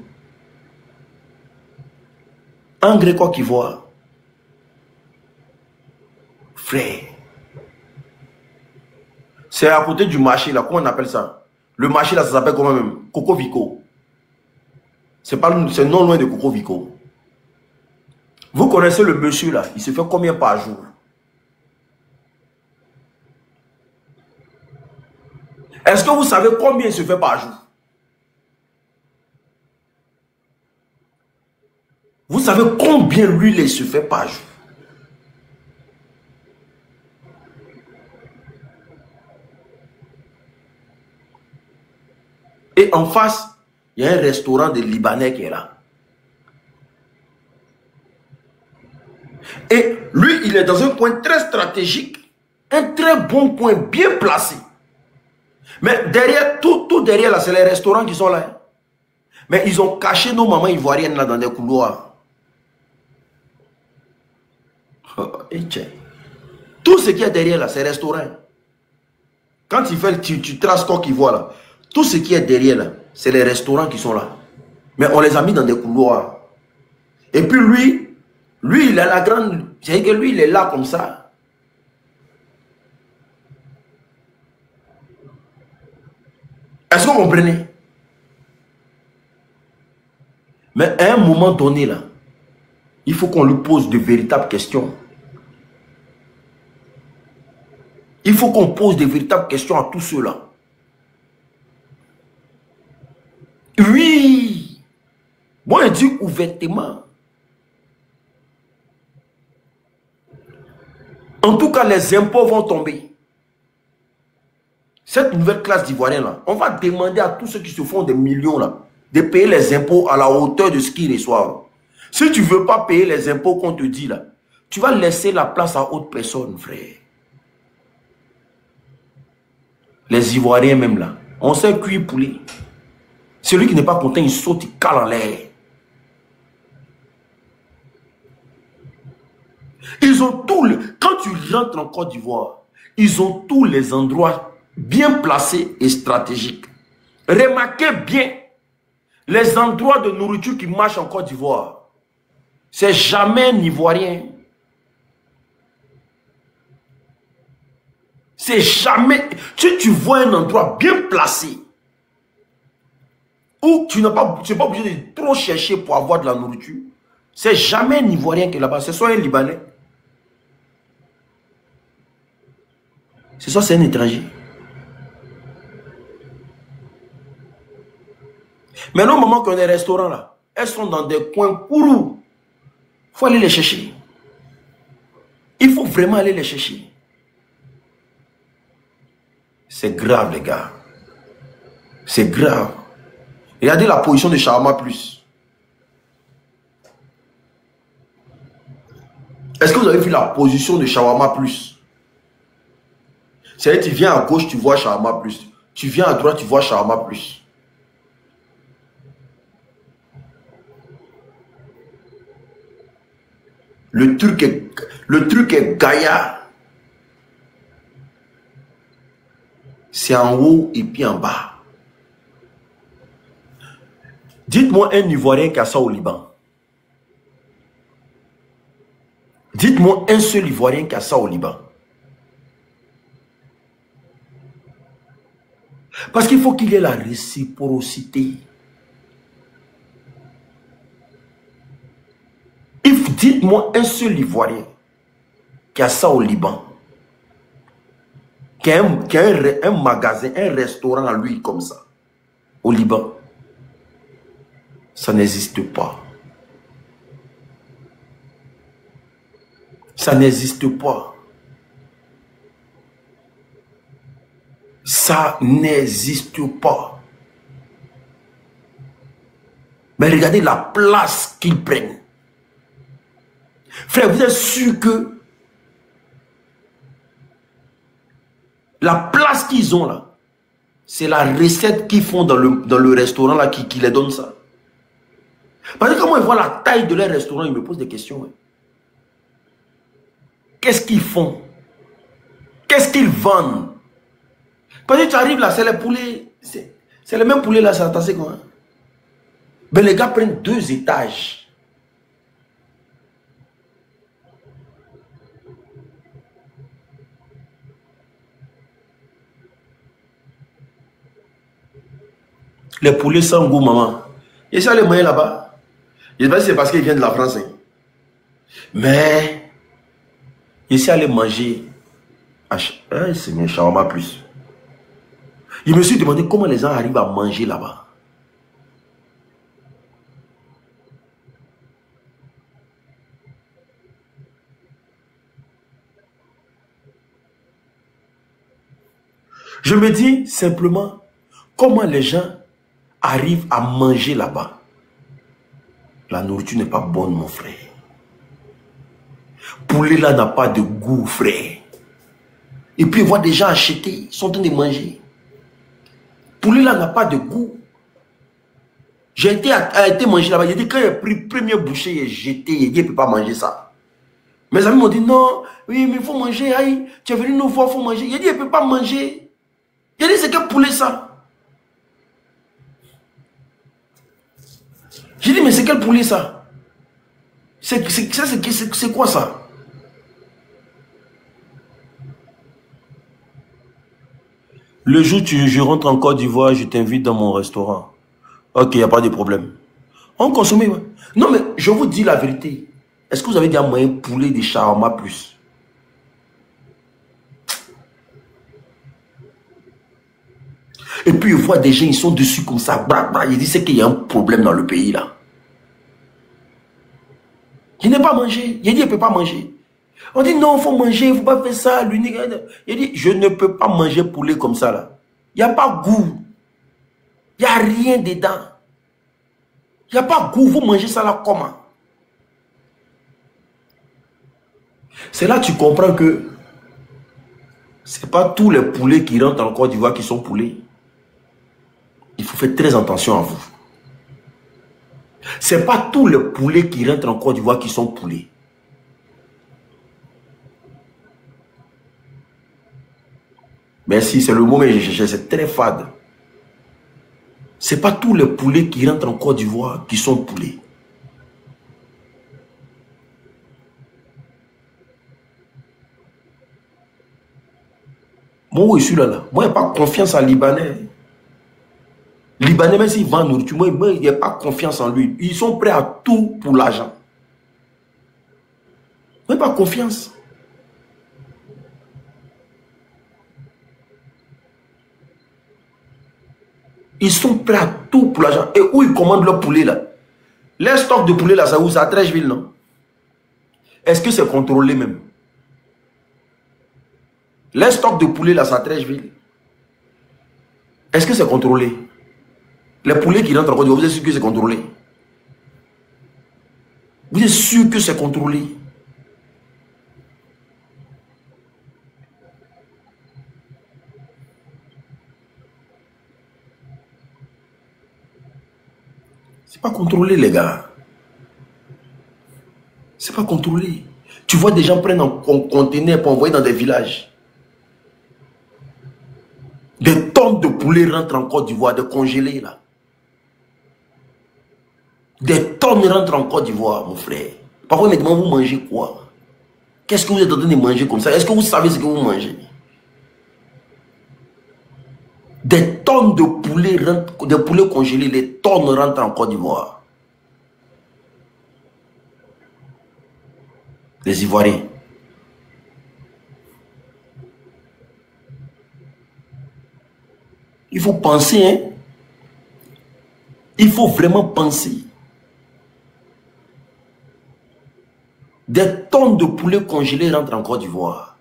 André, Côte d'Ivoire. Frère. C'est à côté du marché là, comment on appelle ça? Le marché là, ça s'appelle comment même? Coco Vico. C'est non loin de Coco Vico. Vous connaissez le monsieur là, il se fait combien par jour? Est-ce que vous savez combien il se fait par jour? Vous savez combien l'huile il se fait par jour? Et en face, il y a un restaurant de Libanais qui est là. Et lui, il est dans un coin très stratégique. Un très bon coin, bien placé. Mais derrière, tout derrière là, c'est les restaurants qui sont là. Mais ils ont caché nos mamans ivoiriennes là dans des couloirs. Tout ce qui est derrière là, c'est restaurant. Quand tu traces Côte d'Ivoire là, tout ce qui est derrière là, c'est les restaurants qui sont là. Mais on les a mis dans des couloirs. Et puis lui, il a la grande... C'est que lui, il est là comme ça. Est-ce que vous comprenez? Mais à un moment donné là, il faut qu'on lui pose de véritables questions. Il faut qu'on pose de véritables questions à tous ceux-là. Oui. Moi, je dis ouvertement. En tout cas, les impôts vont tomber. Cette nouvelle classe d'Ivoiriens là, on va demander à tous ceux qui se font des millions là, de payer les impôts à la hauteur de ce qu'ils reçoivent. Si tu ne veux pas payer les impôts qu'on te dit là, tu vas laisser la place à autre personne, frère. Les Ivoiriens même là, on sait cuire poulet. Celui qui n'est pas content, il saute, il cale en l'air. Ils ont tous les... Quand tu rentres en Côte d'Ivoire, ils ont tous les endroits bien placés et stratégiques. Remarquez bien les endroits de nourriture qui marchent en Côte d'Ivoire. C'est jamais un Ivoirien. C'est jamais... Si tu vois un endroit bien placé, où tu n'es pas obligé de trop chercher pour avoir de la nourriture, c'est jamais un Ivoirien qui est là-bas. C'est soit un Libanais, c'est soit c'est un étranger. Maintenant, au moment qu'on est restaurant là, elles sont dans des coins courous. Il faut aller les chercher. Il faut vraiment aller les chercher. C'est grave, les gars. C'est grave. Regardez la position de Shawarma Plus. Est-ce que vous avez vu la position de Shawarma Plus? C'est-à-dire, tu viens à gauche, tu vois Shawarma Plus. Tu viens à droite, tu vois Shawarma Plus. Le truc est gaillard. C'est en haut et puis en bas. Dites-moi un Ivoirien qui a ça au Liban. Dites-moi un seul Ivoirien qui a ça au Liban. Parce qu'il faut qu'il y ait la réciprocité. Dites-moi un seul Ivoirien qui a ça au Liban. Qui a un magasin, un restaurant à lui comme ça. Au Liban. Ça n'existe pas. Ça n'existe pas. Ça n'existe pas. Mais regardez la place qu'ils prennent. Frère, vous êtes sûr que la place qu'ils ont là, c'est la recette qu'ils font dans le restaurant là qui les donne ça? Parce que quand ils voient la taille de leur restaurant, ils me posent des questions. Hein. Qu'est-ce qu'ils font? Qu'est-ce qu'ils vendent? Parce que tu arrives là, c'est les poulets. C'est les mêmes poulets là, c'est entassé quoi. Mais les gars prennent 2 étages. Les poulets sans goût, maman. Et ça, les moyens là-bas. Je sais pas si c'est parce qu'ils viennent de la France. Hein. Mais, ici, aller manger. C'est un shawarma plus. Je me suis demandé comment les gens arrivent à manger là-bas. Je me dis simplement comment les gens arrivent à manger là-bas. La nourriture n'est pas bonne, mon frère. Poulet là n'a pas de goût, frère. Et puis, voir des gens acheter, ils sont en train de manger. Poulet là n'a pas de goût. J'ai été manger là-bas. J'ai dit, quand il a pris premier bouchée, il est jeté. Il dit, il ne peut pas manger ça. Mes amis m'ont dit, non, oui, mais il faut manger. Aïe, tu es venu nous voir, il faut manger. Il dit, il ne peut pas manger. Il dit, c'est quel poulet ça? J'ai dit, mais c'est quel poulet ça? C'est quoi ça? Le jour où je rentre en Côte d'Ivoire, je t'invite dans mon restaurant. Ok, il n'y a pas de problème. On consomme, ouais. Non, mais je vous dis la vérité. Est-ce que vous avez déjà mangé poulet de shawarma plus? Et puis, je vois des gens, ils sont dessus comme ça. Ils disent qu'il y a un problème dans le pays, là. Il n'est pas mangé. Il dit, il ne peut pas manger. On dit, non, il faut manger, il ne faut pas faire ça. Il dit, je ne peux pas manger poulet comme ça, là. Il n'y a pas goût. Il n'y a rien dedans. Il n'y a pas goût. Vous mangez ça, là, comment? C'est là que tu comprends que ce n'est pas tous les poulets qui rentrent en Côte d'Ivoire qui sont poulets. Il faut faire très attention à vous. Ce n'est pas tous les poulets qui rentrent en Côte d'Ivoire qui sont poulets. Merci, c'est le mot que je cherchais, c'est très fade. Ce n'est pas tous les poulets qui rentrent en Côte d'Ivoire qui sont poulets. Moi, je suis là. Moi, il n'y a pas confiance en Libanais. Libanais, même s'ils vendent nourriture, moi, il n'y a pas confiance en lui. Ils sont prêts à tout pour l'argent. Moi, pas confiance. Ils sont prêts à tout pour l'argent. Et où ils commandent leur poulet, là? Leur stock de poulet, là, ça où? C'est à Trècheville, non? Est-ce que c'est contrôlé même? Les stocks de poulet là, ça Trècheville. Est-ce que c'est contrôlé? Les poulets qui rentrent en Côte d'Ivoire, vous êtes sûr que c'est contrôlé? Vous êtes sûr que c'est contrôlé? C'est pas contrôlé, les gars. C'est pas contrôlé. Tu vois des gens prennent un conteneur pour envoyer dans des villages. Des tonnes de poulets rentrent en Côte d'Ivoire, de congelés là. Des tonnes rentrent en Côte d'Ivoire, mon frère. Parfois, ils me demandent, vous mangez quoi? Qu'est-ce que vous êtes en train de manger comme ça? Est-ce que vous savez ce que vous mangez? Des tonnes de poulets, des poulets congelés, des tonnes rentrent en Côte d'Ivoire. Les Ivoiriens. Il faut penser, hein? Il faut vraiment penser. Des tonnes de poulets congelés rentrent en Côte d'Ivoire.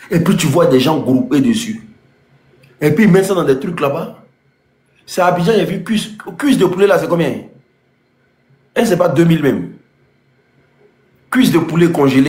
Et puis tu vois des gens groupés dessus. Et puis ils mettent ça dans des trucs là-bas. C'est à Abidjan, il y a vu cuisse de poulet là, c'est combien? Et c'est pas 2000 même. Cuisse de poulet congelé.